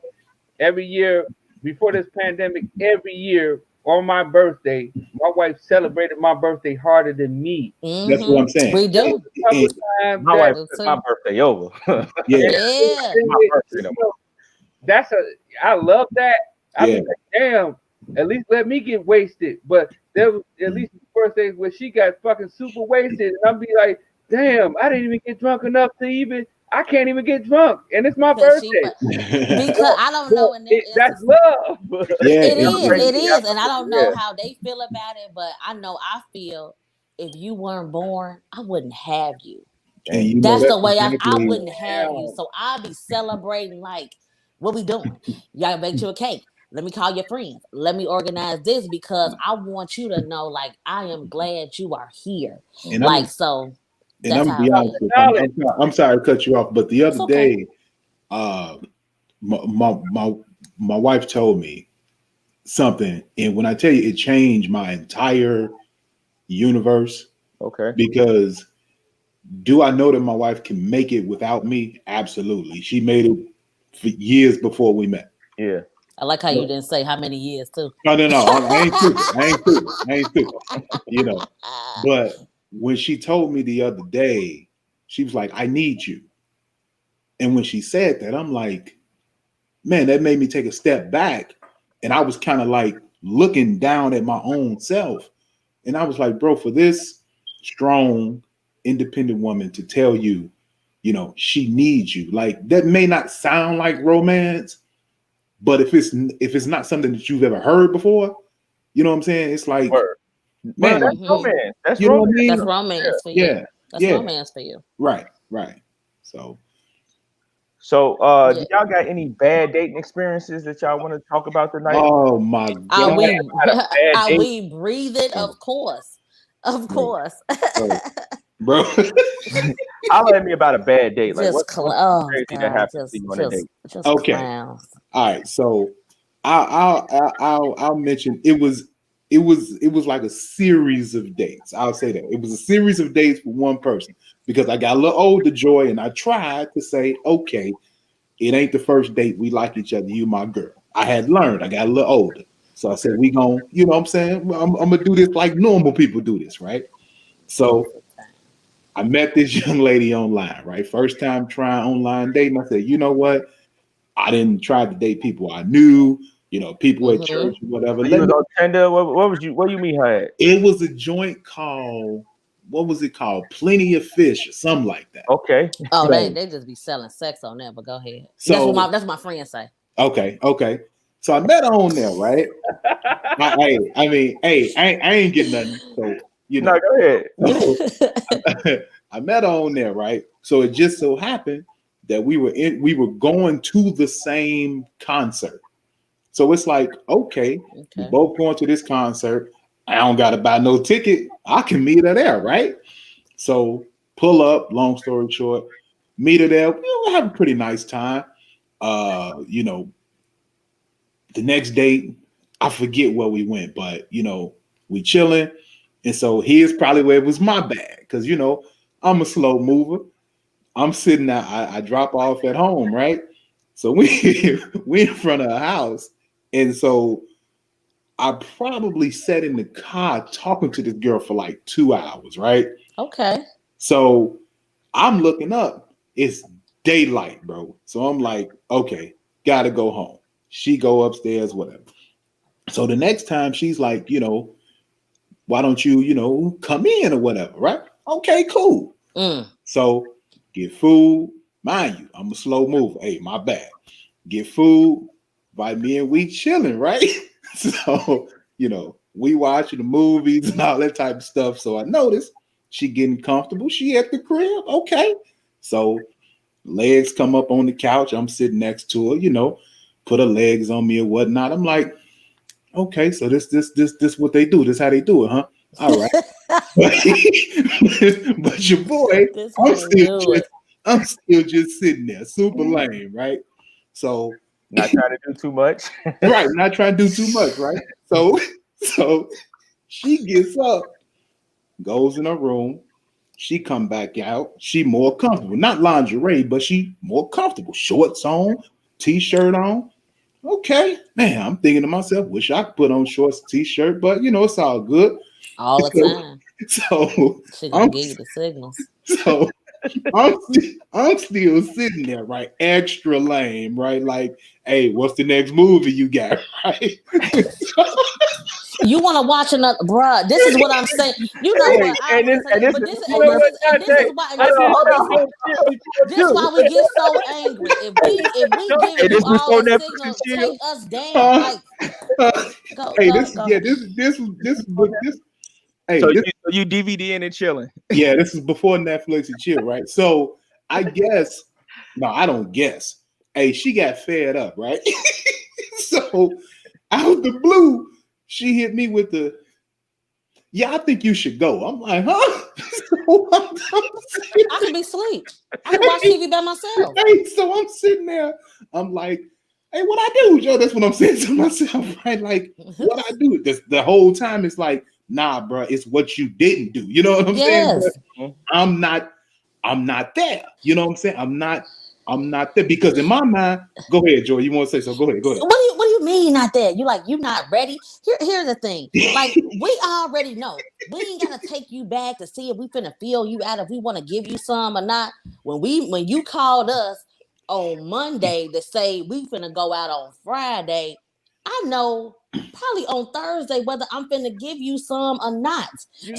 S4: Every year before this pandemic, every year on my birthday, my wife celebrated my birthday harder than me.
S2: that's what I'm
S3: Mm-hmm.
S2: saying.
S3: We
S4: There was
S3: do.
S4: a couple
S2: And,
S4: of times
S1: My wife
S4: that
S3: We
S1: took my
S3: too.
S1: birthday over.
S2: yeah,
S4: and
S3: Yeah.
S1: My birthday.
S4: that's I love that. I be
S2: yeah.
S4: like, damn, at least let me get wasted. But there was at least birthdays where she got fucking super wasted, and I'll be like, damn, I didn't even get drunk enough to even. I can't even get drunk, and it's my
S3: Cause she,
S4: birthday.
S3: but because I don't know in them
S4: That's
S3: instances.
S4: love.
S2: Yeah,
S3: It is,
S2: indeed.
S3: it is, and I don't know
S1: Yeah.
S3: how they feel about it, but I know I feel if you weren't born, I wouldn't have you.
S2: And
S3: That's the
S2: that's
S3: way I
S2: exactly.
S3: wouldn't have you. So I'll be celebrating like, what we doing? Y'all make you a cake. Let me call your friends. Let me organize this because I want you to know, like, I am glad you are here.
S2: And
S3: Like, so
S2: I'm
S3: that's
S2: gonna
S3: how
S2: be
S3: it
S2: honest
S3: is.
S2: with you. I'm sorry to cut you off, but the other
S3: It's okay.
S2: day, uh, my wife told me something, and when I tell you, it changed my entire universe.
S1: Okay.
S2: Because do I know that my wife can make it without me? Absolutely. She made it for years before we met.
S1: Yeah.
S3: I like how you didn't say how many years too.
S2: No. I ain't tripping. I ain't tripping. You know. But when she told me the other day, she was like, "I need you." And when she said that, I'm like, man, that made me take a step back. And I was kind of like looking down at my own self. And I was like, bro, for this strong, independent woman to tell you, you know, she needs you. Like, that may not sound like romance, but if it's not something that you've ever heard before, you know what I'm saying? It's like,
S1: Word.
S2: man,
S1: That's romance. That's
S2: you know
S1: romance.
S2: what I mean?
S3: That's romance for you.
S2: Yeah.
S3: That's
S2: Yeah.
S3: romance for you.
S2: Right. So
S1: Do y'all got any bad dating experiences that y'all want to talk about tonight?
S2: oh my
S3: Are
S2: God.
S3: we breathing? Of course. Of course.
S2: Bro.
S1: Holler at me about a bad date. Like what's
S3: oh
S1: crazy
S3: God,
S1: that happened to you on a date?
S3: just
S2: Okay.
S3: clowns.
S2: All right, so I'll mention it was like a series of dates. I'll say that it was a series of dates with one person because I got a little older, Joy, and I tried to say, okay, it ain't the first date we like each other. You my girl. I had learned. I got a little older, so I said we gon', you know what I'm saying? I'm gonna do this like normal people do this, right? So I met this young lady online, right? First time trying online dating. I said, you know what? I didn't try to date people I knew, you know, people at church or whatever.
S1: You was on Tinder. What you meet her at?
S2: It was a joint called, what was it called? Plenty of Fish or something like that.
S1: Okay.
S3: Oh,
S2: So-
S3: they just be selling sex on there, but go ahead.
S2: So
S3: That's what my friends say.
S2: Okay. So I met her on there, right? I ain't getting nothing. So you know,
S1: No, go ahead.
S2: so, I met her on there, right? So it just so happened that we were going to the same concert. So it's like, okay, we both going to this concert. I don't gotta buy no ticket. I can meet her there, right? So pull up, long story short, meet her there. We'll have a pretty nice time. You know, the next date, I forget where we went, but you know, we chilling. And so here's probably where it was my bad, because you know, I'm a slow mover. I'm sitting there, I drop off at home, right? So we in front of a house. And so I probably sat in the car talking to this girl for like 2 hours, right?
S3: Okay.
S2: So I'm looking up. It's daylight, bro. So I'm like, okay, gotta go home. She go upstairs, whatever. So the next time she's like, you know, why don't you, you know, come in or whatever, right? Okay, cool. So get food. Mind you, I'm a slow mover. Hey, my bad. Get food. By me and we chilling, right? So, you know, we watching the movies and all that type of stuff. So I noticed she getting comfortable. She at the crib. Okay. So legs come up on the couch. I'm sitting next to her, you know, put her legs on me or whatnot. I'm like, okay, so this what they do. This how they do it, huh? All right. But your boy, I'm still just sitting there, super lame, right? So
S1: not trying to do too much.
S2: Right, not trying to do too much, right? So she gets up, goes in her room, she come back out, she more comfortable, not lingerie, but she more comfortable, shorts on, t-shirt on. Okay, man, I'm thinking to myself, wish I could put on shorts, t-shirt, but you know, it's all good.
S3: All the time.
S2: So
S3: she gonna give you the signals.
S2: So I'm still sitting there, right? Extra lame, right? Like, hey, what's the next movie you got, right?
S3: You want to watch another, bruh? This is what I'm saying. You know what? This is why we get so angry. If we give you all the signals, take us down.
S2: This. Hey,
S1: so you DVDing and chilling.
S2: Yeah, this is before Netflix and chill, right? So I guess, no, I don't guess. Hey, she got fed up, right? So out of the blue, she hit me with the, yeah, I think you should go. I'm like, huh? So
S3: I can be asleep. I can watch TV by myself.
S2: Hey, so I'm sitting there. I'm like, hey, what I do, Joe? That's what I'm saying to myself, right? Like, what I do? The whole time it's like, nah, bro, it's what you didn't do. You know what I'm saying? But I'm not there. You know what I'm saying? I'm not there because in my mind, go ahead, Joy. You want to say so? Go ahead.
S3: What do you you mean not that? You like, you not ready? Here's the thing. Like, we already know. We ain't gotta take you back to see if we finna feel you out, if we want to give you some or not. When you called us on Monday to say we finna go out on Friday, I know probably on Thursday whether I'm finna give you some or not.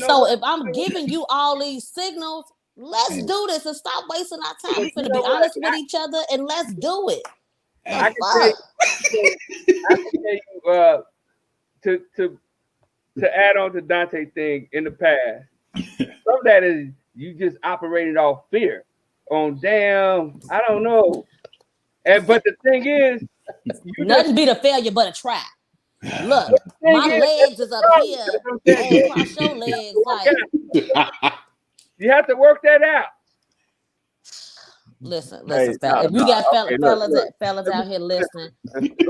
S3: So if I'm giving you all these signals, let's do this and stop wasting our time. We finna be honest with each other and let's do it.
S4: I can tell you, to add on to Dante thing in the past, some of that is you just operated off fear. On damn, I don't know. But the thing is,
S3: nothing beat a failure but a try. Look, my legs is up here. Hey, cross your legs, like
S4: you have to work that out.
S3: Listen, fellas. If we got fellas out here listening,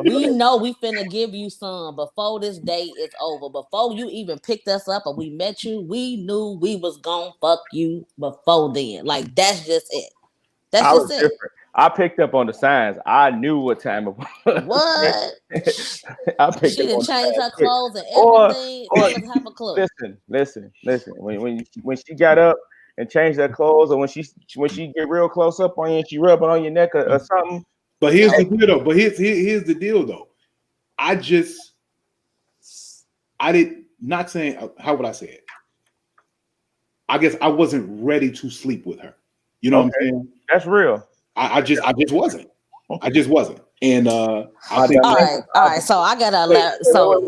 S3: we know we finna give you some before this day is over. Before you even picked us up or we met you, we knew we was gonna fuck you before then. Like, that's just it. That's just it.
S1: Different. I picked up on the signs. I knew what time it was.
S3: What?
S1: She
S3: didn't change her clothes and everything. Fellas have a clue.
S1: Listen. When she got up and changed her clothes, or when she get real close up on you and she rubbing on your neck or something.
S2: But here's the deal, though. Here's the deal, though. I did not saying, how would I say it? I guess I wasn't ready to sleep with her. You know what I'm saying?
S1: That's real.
S2: I just wasn't. I just wasn't. And I think
S3: all right. So I gotta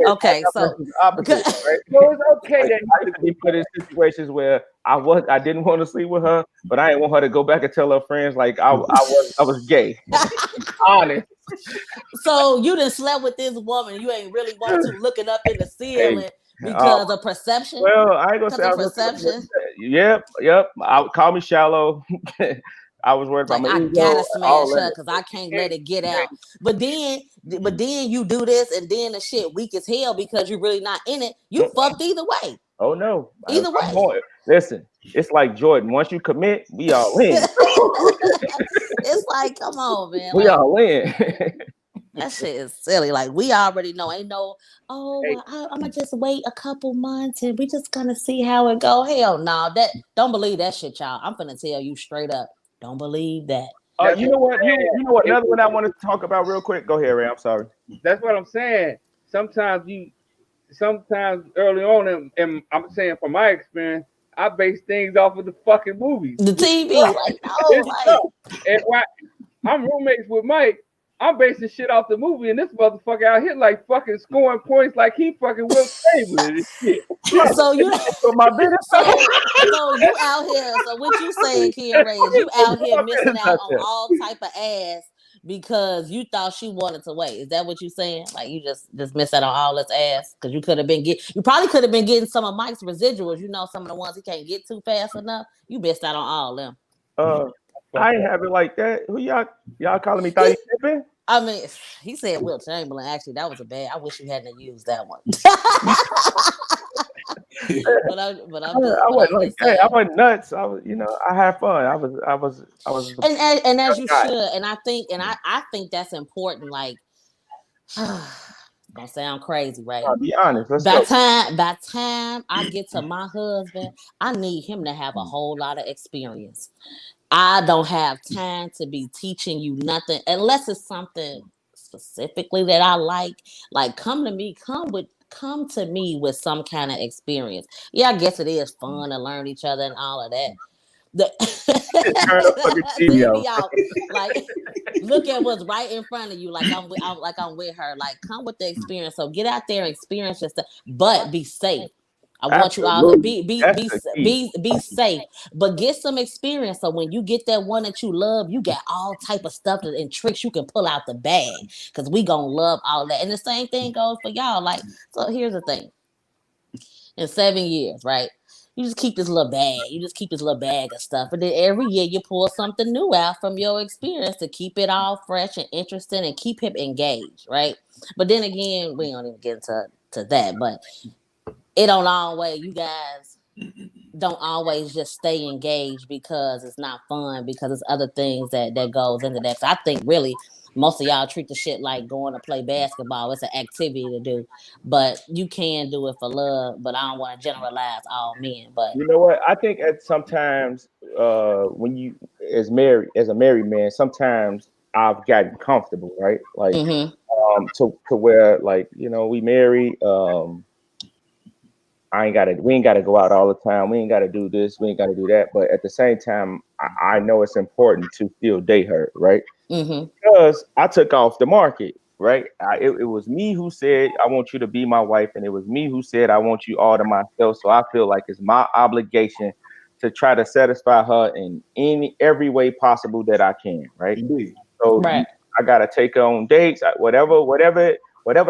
S3: okay. So
S4: it's okay that
S1: I used to be put in situations where I didn't want to sleep with her, but I didn't want her to go back and tell her friends like I was gay. Honest.
S3: So you done slept with this woman, you ain't really wanted to looking up in the ceiling because of perception.
S1: Well, I ain't gonna say
S3: perception.
S1: Yep. Call me shallow. I was worried about my ego.
S3: I gotta smash her because I can't let it get out. But then you do this and then the shit weak as hell because you're really not in it. You fucked either way.
S1: Oh no.
S3: Either way.
S1: Listen, it's like Jordan. Once you commit, we all win.
S3: It's like, come on, man.
S1: We all win.
S3: That shit is silly. Like, we already know. Ain't no, I'm gonna just wait a couple months and we just gonna see how it go. Hell no. Don't believe that shit, y'all. I'm gonna tell you straight up. Don't believe that.
S1: You know what? You know what? Another one I want to talk about real quick. Go ahead, Ray. I'm sorry.
S4: That's what I'm saying. Sometimes early on, and I'm saying from my experience, I base things off of the fucking movies.
S3: The TV.
S4: And why I'm roommates with Mike, I'm basing shit off the movie, and this motherfucker out here like fucking scoring points like he fucking Will Chamberlain and this shit.
S3: So you my business. So you out here. So what you saying, Kia Ray, is you out here missing out on all type of ass because you thought she wanted to wait. Is that what you saying? Like, you just missed out on all this ass because you probably could have been getting some of Mike's residuals. You know, some of the ones he can't get too fast enough. You missed out on all of them.
S1: I ain't have it like that. Who y'all calling me thought you tipping?
S3: I mean, he said Will Chamberlain. Actually, that was a bad. I wish you hadn't used that one. I
S1: wasn't like that. I wasn't nuts. I was, I had fun. I was.
S3: And as you should. And I think that's important. Like, gonna sound crazy, right?
S1: I'll be honest.
S3: By time I get to my husband, I need him to have a whole lot of experience. I don't have time to be teaching you nothing unless it's something specifically that I like. Like, come to me with some kind of experience. Yeah, I guess it is fun to learn each other and all of that. Like, look at what's right in front of you. Like I'm with her. Like, come with the experience. So get out there and experience your stuff, but be safe. I want you all to be safe, but get some experience. So when you get that one that you love, you got all type of stuff and tricks you can pull out the bag because we gonna love all that. And the same thing goes for y'all. Like, so here's the thing: in 7 years, right? You just keep this little bag. You just keep this little bag of stuff, and then every year you pull something new out from your experience to keep it all fresh and interesting and keep him engaged, right? But then again, we don't even get into that, but. You guys don't always just stay engaged because it's not fun, because it's other things that goes into that. So I think really most of y'all treat the shit like going to play basketball. It's an activity to do, but you can do it for love. But I don't want to generalize all men. But
S1: You know what? I think at sometimes when you as a married man, sometimes I've gotten comfortable, right? Like
S3: mm-hmm,
S1: to where like, we married, we ain't gotta go out all the time. We ain't gotta do this, we ain't gotta do that. But at the same time, I know it's important to still date her, right?
S3: mm-hmm.
S1: Because I took off the market, right? It was me who said I want you to be my wife, and it was me who said I want you all to myself. So I feel like it's my obligation to try to satisfy her in every way possible that I can, right?
S2: Indeed.
S1: So
S3: Right.
S1: I gotta take her on dates, whatever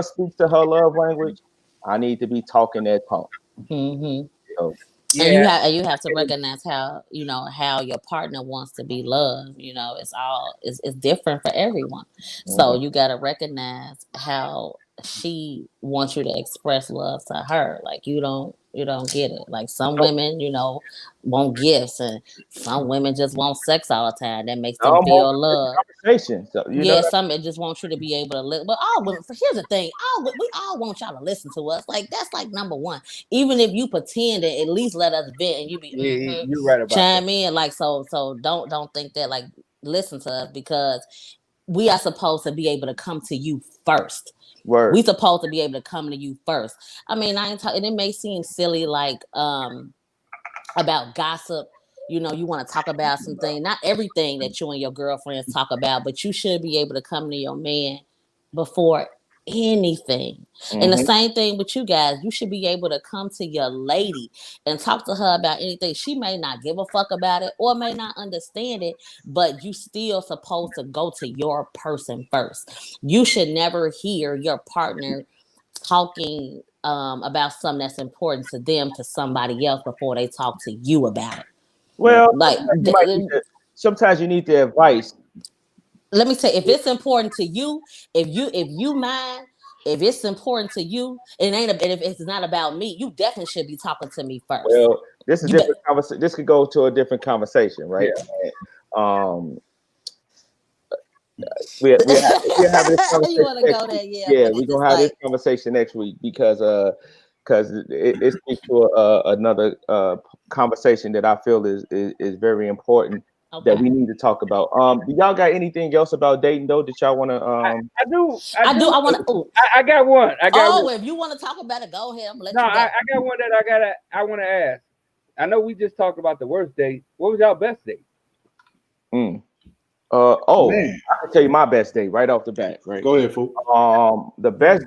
S1: speaks to her love language. I need to be talking that talk.
S3: Mm-hmm.
S1: So
S3: And
S4: Yeah,
S3: you have to recognize how how your partner wants to be loved. It's different for everyone. So
S1: mhm.
S3: you got to recognize how she wants you to express love to her. Like you don't get it. Like some
S1: No,
S3: women want gifts, and some women just want sex all the time. That makes them
S1: I'm
S3: feel
S1: open to
S3: love.
S1: conversation. So
S3: Yeah, some it just want you to be able to listen. But all women, here's the thing: we all want y'all to listen to us. Like that's like number one. Even if you pretend to at least let us vent, and you be
S4: you're right about that.
S3: chime in. Like so don't think that like listen to us, because we are supposed to be able to come to you first.
S1: word.
S3: We supposed to be able to come to you first. I mean, I ain't talking. And it may seem silly, like about gossip. You want to talk about something, not everything that you and your girlfriends talk about, but you should be able to come to your man before anything. And the
S1: Hmm.
S3: same thing with you guys. You should be able to come to your lady and talk to her about anything. She may not give a fuck about it or may not understand it, but you still supposed to go to your person first. You should never hear your partner talking about something that's important to them to somebody else before they talk to you about it.
S1: Well,
S3: Like,
S1: sometimes you need the advice.
S3: let me tell you, if it's important to you, if you mind, if it's important to you, and if it's not about me, you definitely should be talking to me first.
S1: Well, this is a
S3: You bet.
S1: different conversation. This could go to a different conversation, right?
S4: Yeah,
S1: Um, we have this
S3: You
S1: conversation
S3: want to
S1: next
S3: go
S1: week.
S3: there, yeah?
S1: Yeah,
S3: But
S1: we're
S3: it's
S1: gonna
S3: just
S1: have this
S3: like,
S1: conversation next week because it speaks to another conversation that I feel is very important that
S3: okay,
S1: we need to talk about. Do y'all got anything else about dating though that y'all want to
S4: I do. I
S3: I do.
S4: do.
S3: I want to. Oh,
S4: I got one. I got one.
S3: if you want to talk about it, go ahead. I'm gonna
S4: No,
S3: let you go.
S4: I got one that I want to ask. I know we just talked about the worst date. What was y'all best date?
S1: Mm.
S2: Man,
S1: I can tell you my best date right off the bat, right?
S2: go ahead, fool.
S1: The best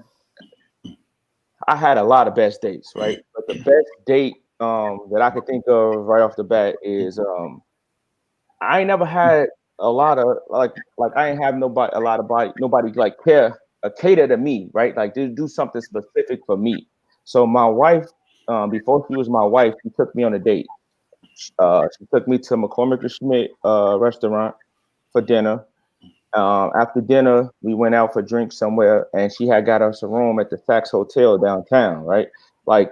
S1: I had a lot of best dates, right? But the best date that I could think of right off the bat is I ain't never had a lot of like I ain't have nobody a lot of nobody like cater to me, right? Like do something specific for me. So my wife, before she was my wife, she took me on a date. She took me to McCormick and Schmidt restaurant for dinner. After dinner, we went out for drinks somewhere, and she had got us a room at the Saks Hotel downtown, right? Like,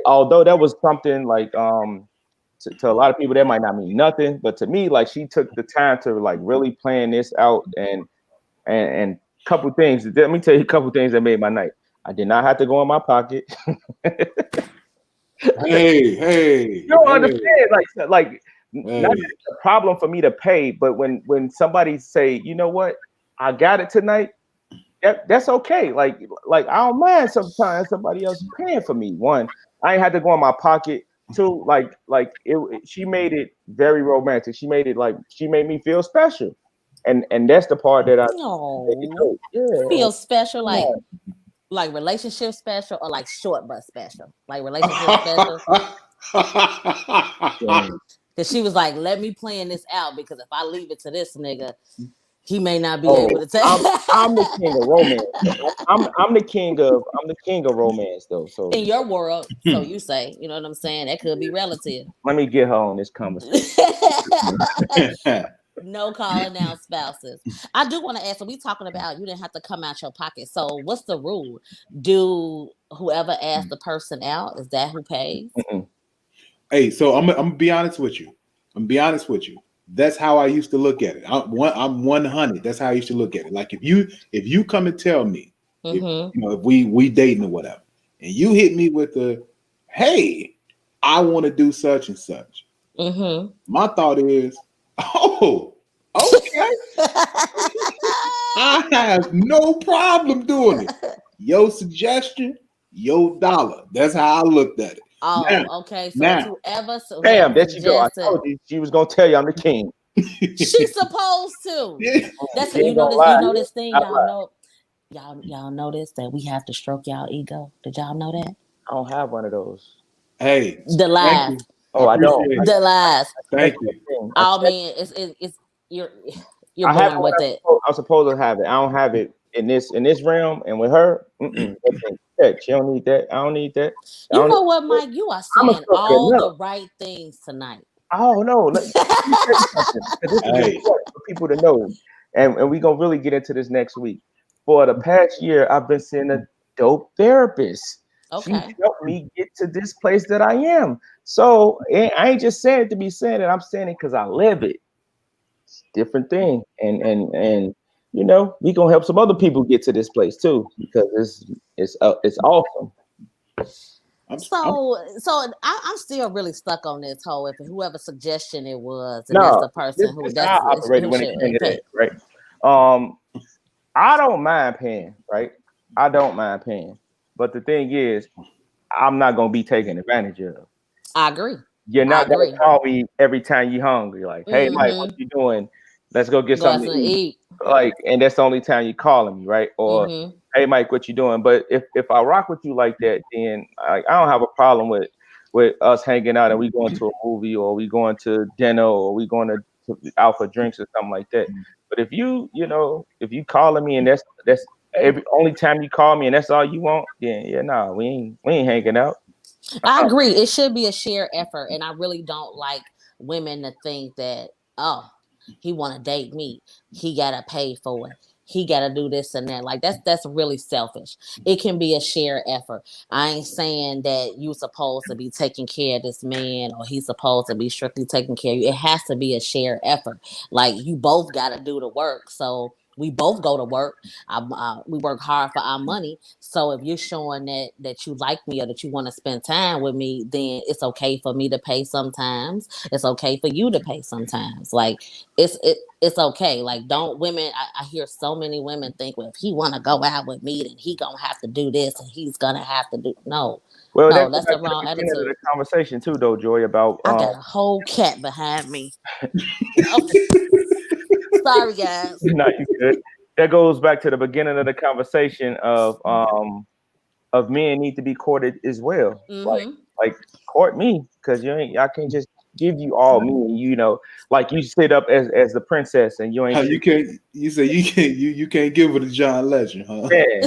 S1: although that was something like to a lot of people that might not mean nothing, but to me, like she took the time to like really plan this out and couple things. Let me tell you a couple things that made my night. I did not have to go in my pocket.
S2: Hey,
S1: You
S2: hey,
S1: don't
S2: hey,
S1: understand, like not that
S2: hey.
S1: it's a problem for me to pay, but when somebody say, you know what, I got it tonight, that's okay. Like I don't mind sometimes somebody else paying for me. One, I ain't had to go in my pocket. Two, she made it very romantic. She made it like she made me feel special, and that's the part that I
S3: No,
S1: yeah.
S3: feel special,
S1: Yeah.
S3: like relationship special, or like short but special, like relationship special.
S1: Yeah.
S3: Because she was like, let me plan this out, because if I leave it to this nigga, he may not be able
S1: Oh,
S3: to take.
S1: I'm the king of romance. I'm the king of romance though. So
S3: In your world, so you say, you know what I'm saying? That could be relative.
S1: let me get her on this conversation.
S3: No calling down spouses. I do want to ask, so we talking about you didn't have to come out your pocket. So what's the rule? Do whoever asks the person out, is that who pays?
S1: Mm-mm.
S2: Hey, so I'm gonna be honest with you. I'm gonna be honest with you. That's how I used to look at it. I'm 100. That's how I used to look at it. Like if you come and tell me, if if we dating or whatever, and you hit me with a, hey, I want to do such and such. My thought is, oh, okay. I have no problem doing it. Your suggestion, your dollar. That's how I looked at it.
S3: Oh, okay. So whoever
S1: Bam, there you go. I
S3: suggested,
S1: told you she was gonna tell you I'm the king.
S3: she's supposed to. That's
S1: She
S3: you
S1: ain't
S3: know
S1: gonna
S3: this. You
S1: lie.
S3: know this thing.
S1: Not
S3: Y'all know. Y'all notice that we have to stroke y'all ego. Did y'all know that?
S1: I don't have one of those.
S2: Hey,
S3: The lies.
S1: Oh, I don't.
S2: appreciate it.
S3: The lies.
S2: Thank you.
S3: I mean, it's you're
S1: I have
S3: born with it.
S1: I'm supposed to have it. I don't have it in this realm, and with her, she don't need that. I don't need that.
S3: You know what, Mike? You are saying all the right things tonight.
S1: Oh no, let me tell you something. This is important for people to know, and we're gonna really get into this next week. For the past year, I've been seeing a dope therapist.
S3: Okay.
S1: She helped me get to this place that I am. So I ain't just saying it to be saying it. I'm saying it because I live it. It's a different thing, and we gonna help some other people get to this place too because it's awesome.
S3: So I'm still really stuck on this whole if whoever suggestion it was, and
S1: No,
S3: that's the person
S1: this how I operate when it came to that, right? I don't mind paying, right? I don't mind paying, but the thing is, I'm not gonna be taken advantage of.
S3: I agree.
S1: You're not gonna call me every time you're hungry, like, "Hey, Mike, what you doing? Let's go get something to eat." Like, and that's the only time you're calling me, right? Or, "Hey, Mike, what you doing?" But if I rock with you like that, then I don't have a problem with us hanging out and we going to a movie or we going to dinner or we going to out for drinks or something like that. But if you calling me and that's every only time you call me and that's all you want, then we ain't hanging out.
S3: I agree. It should be a shared effort, and I really don't like women to think that, oh, he want to date me, he gotta pay for it, he gotta do this and that. Like that's really selfish. It can be a shared effort. I ain't saying that you supposed to be taking care of this man or he's supposed to be strictly taking care of you. It has to be a shared effort. Like you both gotta do the work. So we both go to work. We work hard for our money. So if you're showing that you like me or that you want to spend time with me, then it's okay for me to pay sometimes. It's okay for you to pay sometimes. Like it's okay. Like don't women. I hear so many women think, well, if he want to go out with me, then he gonna have to do this and he's gonna have to do no.
S1: Well,
S3: no, that's the wrong attitude.
S1: Of the conversation too, though, Joy. About
S3: I got a whole cat behind me. Sorry, guys.
S1: No, you good. That goes back to the beginning of the conversation of men need to be courted as well. Like court me because I can't just give you all me. Like you sit up as the princess and you ain't.
S2: You can't. You say you can't give it to John Legend, huh?
S1: Yeah.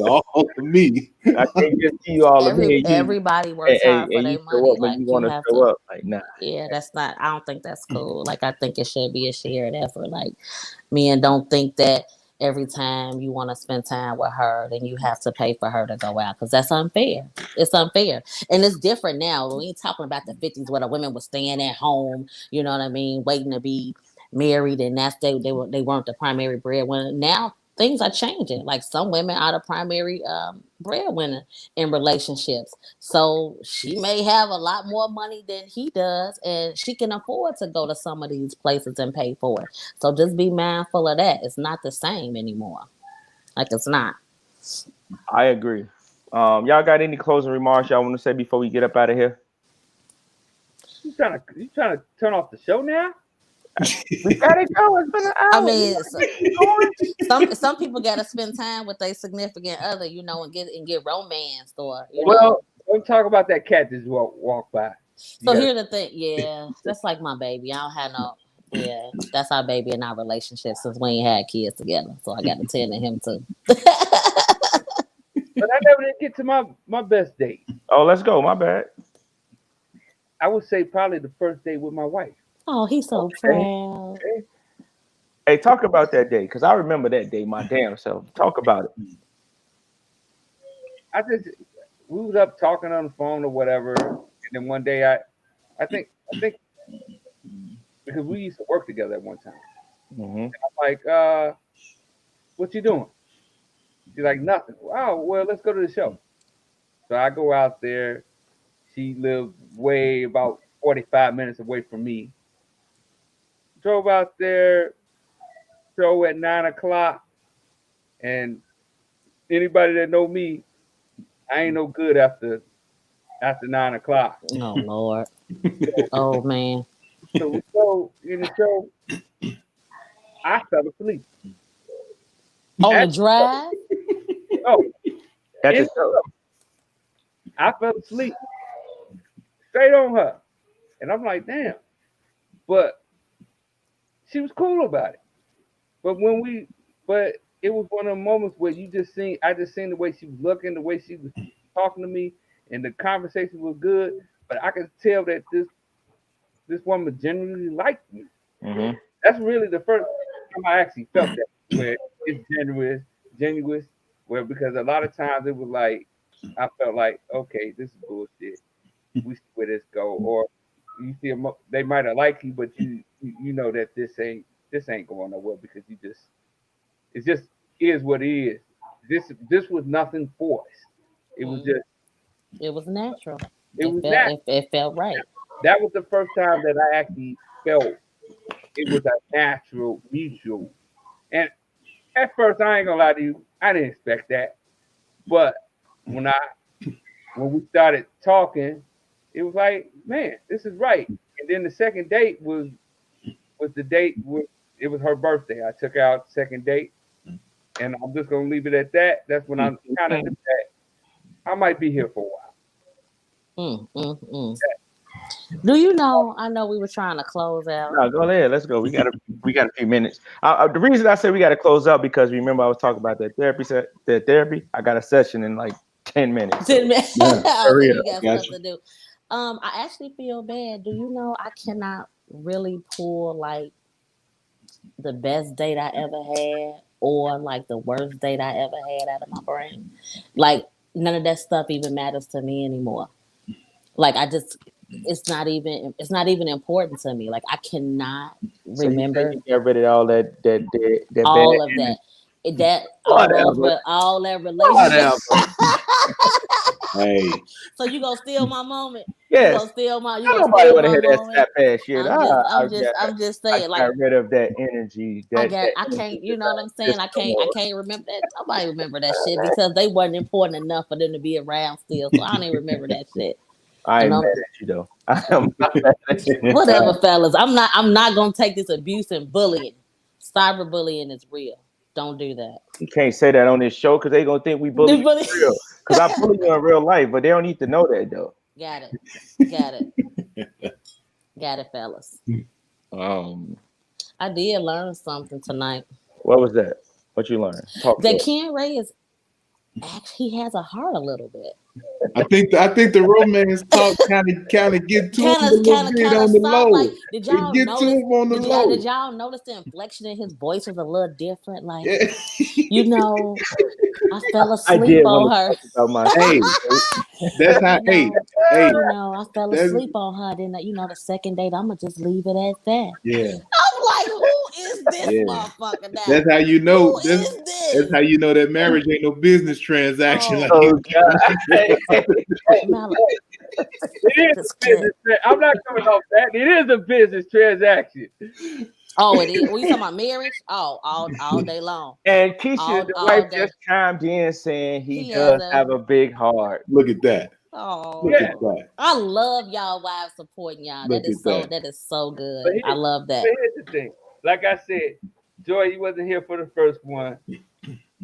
S2: All for me.
S1: I can't just give you all of me.
S3: Everybody works hard for their money. Like
S1: you have to show up. Like nah.
S3: Yeah, that's not. I don't think that's cool. Like I think it should be a shared effort. Like men don't think that every time you want to spend time with her, then you have to pay for her to go out because that's unfair. It's unfair, and it's different now. We ain't talking about the 50s where the women were staying at home. You know what I mean, waiting to be married, and that's they weren't the primary breadwinner. Now things are changing. Like some women are the primary breadwinner in relationships. So she may have a lot more money than he does, and she can afford to go to some of these places and pay for it. So just be mindful of that. It's not the same anymore. Like it's not.
S1: I agree. Y'all got any closing remarks y'all want to say before we get up out of here?
S4: You trying to turn off the show now?
S1: We gotta go. It's been an hour.
S3: I mean, some people gotta spend time with their significant other, and get romance or.
S4: Well, don't talk about that cat that just walk by.
S3: So here's the thing, yeah, that's like my baby. I don't have no. Yeah, that's our baby in our relationship since we ain't had kids together. So I got to tend to him too.
S4: But I never did get to my best date.
S1: Oh, let's go. My bad.
S4: I would say probably the first date with my wife.
S3: Oh, he's so proud.
S1: Okay. Hey, talk about that day because I remember that day, my damn self. Talk about it.
S4: We was up talking on the phone or whatever, and then one day I think I think because we used to work together at one time.
S1: Mm-hmm.
S4: I'm like, what you doing? She's like, nothing. Oh, well, let's go to the show. So I go out there. She lived way about 45 minutes away from me. Drove out there, show at 9 o'clock, and anybody that know me, I ain't no good after 9 o'clock.
S3: Oh Lord. Oh man.
S4: So we go in the show. I fell asleep.
S3: On the
S4: At,
S3: drive?
S4: oh,
S1: At
S4: in
S1: the
S4: the
S1: show.
S4: show, I fell asleep straight on her, and I'm like, damn. But she was cool about it. But it was one of the moments where I just seen the way she was looking, the way she was talking to me, and the conversation was good. But I could tell that this woman genuinely liked me.
S1: Mm-hmm.
S4: That's really the first time I actually felt that, where it's genuine, where because a lot of times it was like I felt like, okay, this is bullshit. We see where this go, or you see they might have liked you, but you know that this ain't going nowhere because it just is what it is. This was nothing forced. It was just
S3: It was natural.
S4: it was
S3: Felt
S4: that
S3: it felt right.
S4: that was the first time that I actually felt it was a natural mutual. And at first, I ain't gonna lie to you, I didn't expect that. But when we started talking, it was like, man, this is right. And then the second date was the date with it was her birthday. I took her out second date, and I'm just gonna leave it at that. That's when I kind of knew that I might be here for a while.
S3: Do you know? I know we were trying to close out.
S1: No, go ahead. Let's go. We got a few minutes. The reason I said we got to close out because remember I was talking about that therapy. I got a session in like 10 minutes.
S3: 10 minutes.
S2: Yeah,
S3: So you got
S2: gotcha.
S3: stuff to do. I actually feel bad. Do you know I cannot really pull like the best date I ever had or like the worst date I ever had out of my brain. Like none of that stuff even matters to me anymore. Like it's not even important to me. Like I cannot
S1: So
S3: remember
S1: you got rid of all that
S3: all
S1: bad
S3: of that.
S1: energy.
S3: That
S1: Whatever.
S3: all that relationship.
S2: Hey,
S3: So you gonna steal my moment?
S1: Yes.
S3: You gonna steal my? You
S1: Don't
S3: gonna
S1: nobody
S3: steal
S1: want to
S3: my
S1: hear that
S3: moment?
S1: snap ass shit.
S3: I'm just saying.
S1: I
S3: Like
S1: got rid of that energy.
S3: I
S1: That
S3: can't. You know what I'm saying?
S1: just
S3: I
S1: no
S3: can't
S1: more.
S3: remember that. Nobody remember that shit because they wasn't important enough for them to be around still. So I don't even remember that shit.
S1: I ain't
S3: And
S1: mad at you though. I'm not mad at you.
S3: whatever, fellas. I'm not gonna take this abuse and bullying. Cyberbullying is real. Don't do that.
S1: You can't say that on this show because they gonna think we bully you for real. Because I bully you in real life, but they don't need to know that though.
S3: Got it, fellas. I did learn something tonight.
S1: What was that? What you learned? Talk to
S3: That
S1: us.
S3: Ken Ray is actually has a heart a little bit.
S2: I think the romance talk kind of get to him a little bit on the
S3: soft.
S2: low.
S3: Like, did y'all
S2: Get
S3: notice?
S2: to him on the low.
S3: Did y'all notice the inflection in his voice was a little different? Like,
S2: Yeah.
S3: you know, I fell
S1: I
S3: asleep
S1: did
S3: on
S1: want to
S3: her.
S1: talk about my
S2: Hey, that's how. Hey,
S3: I fell
S2: that's
S3: asleep on her. Then, the second date, I'm gonna just leave it at that.
S2: yeah,
S3: I'm like, who is this
S2: yeah.
S3: motherfucker now?
S2: That's how you know.
S3: Who is this?
S2: That's how you know that marriage ain't no business transaction.
S3: Oh.
S2: Like
S1: Oh God.
S3: Mal-
S4: It is a business. I'm not coming off that. It is a business transaction.
S3: Oh, it is. We talking about marriage? Oh, all day long.
S1: And Keisha, the
S3: All
S1: wife,
S3: day.
S1: just chimed in saying he
S3: He
S1: does
S3: has a-
S1: have a big heart.
S2: look at that.
S3: Oh,
S2: Look at that.
S3: I love y'all wives supporting y'all.
S2: Look
S3: That is
S2: at
S3: so.
S2: that.
S3: That is so good.
S4: But
S3: I love that.
S4: But here's the thing. Like I said, Joy, you wasn't here for the first one.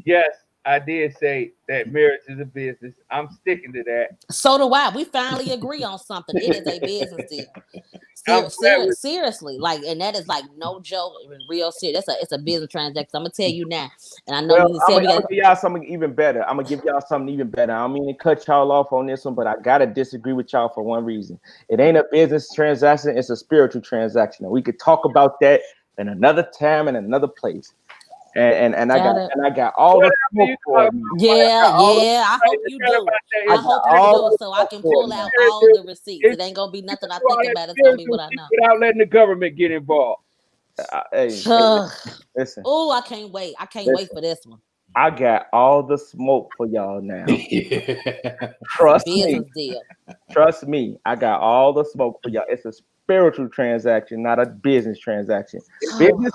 S4: Yes, I did say that marriage is a business. I'm sticking to that.
S3: So do I. We finally agree on something. It is a business deal. Seriously, like, and that is like no joke, real serious. It's a business transaction. I'm gonna tell you now, and I know
S1: Well,
S3: you
S1: I'm
S3: said we
S1: gonna
S3: got.
S1: give y'all something even better. I'm gonna give y'all something even better. I don't mean to cut y'all off on this one, but I gotta disagree with y'all for one reason. It ain't a business transaction; it's a spiritual transaction. And we could talk about that in another time and another place. and
S3: Got it.
S1: I got all the smoke for you.
S3: Yeah,
S1: all the-
S3: yeah. I hope you do. I hope you
S1: all
S3: do, so I can pull out all the receipts. It ain't gonna be nothing I think about. It's gonna be what I know.
S4: Without letting the government get involved.
S1: Hey, listen.
S3: Oh, I can't wait. I can't wait for this one.
S1: I got all the smoke for y'all now.
S2: Yeah.
S1: Trust me.
S3: Business deal.
S1: Trust me. I got all the smoke for y'all. It's a spiritual transaction, not a business transaction. Business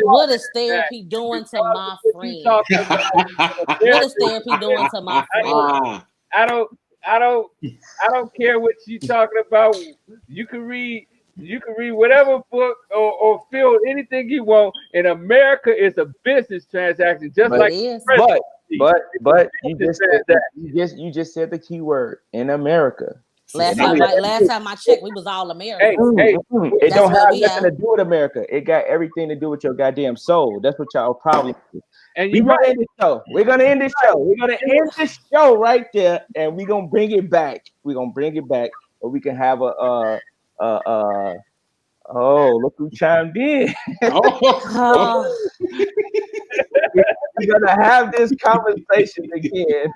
S3: What is therapy doing to my friend? What is therapy doing to my friend?
S4: I don't care what you talking about. You can read whatever book or feel anything you want. In America, it's a business transaction, just
S1: But
S4: like
S3: It is.
S1: but you just said the key word in America.
S3: Last time I checked, we was all Americans.
S4: Hey,
S1: It
S3: That's
S1: don't
S3: where
S1: have
S3: we
S1: nothing
S3: at.
S1: to do with America. It got everything to do with your goddamn soul. That's what y'all probably.
S4: and
S1: We're
S4: you
S1: gonna end the show. We're gonna end the show. We're gonna end the show right there, and we're gonna bring it back. We're gonna bring it back, so we can have oh, look who chimed in. We're gonna have this conversation again.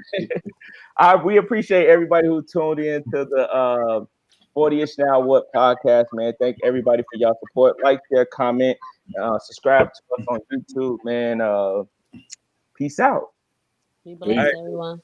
S1: We appreciate everybody who tuned in to the 40ish Now What podcast, man. Thank everybody for y'all support. Like, share, comment, subscribe to us on YouTube, man. Peace out.
S3: Be blessed, everyone.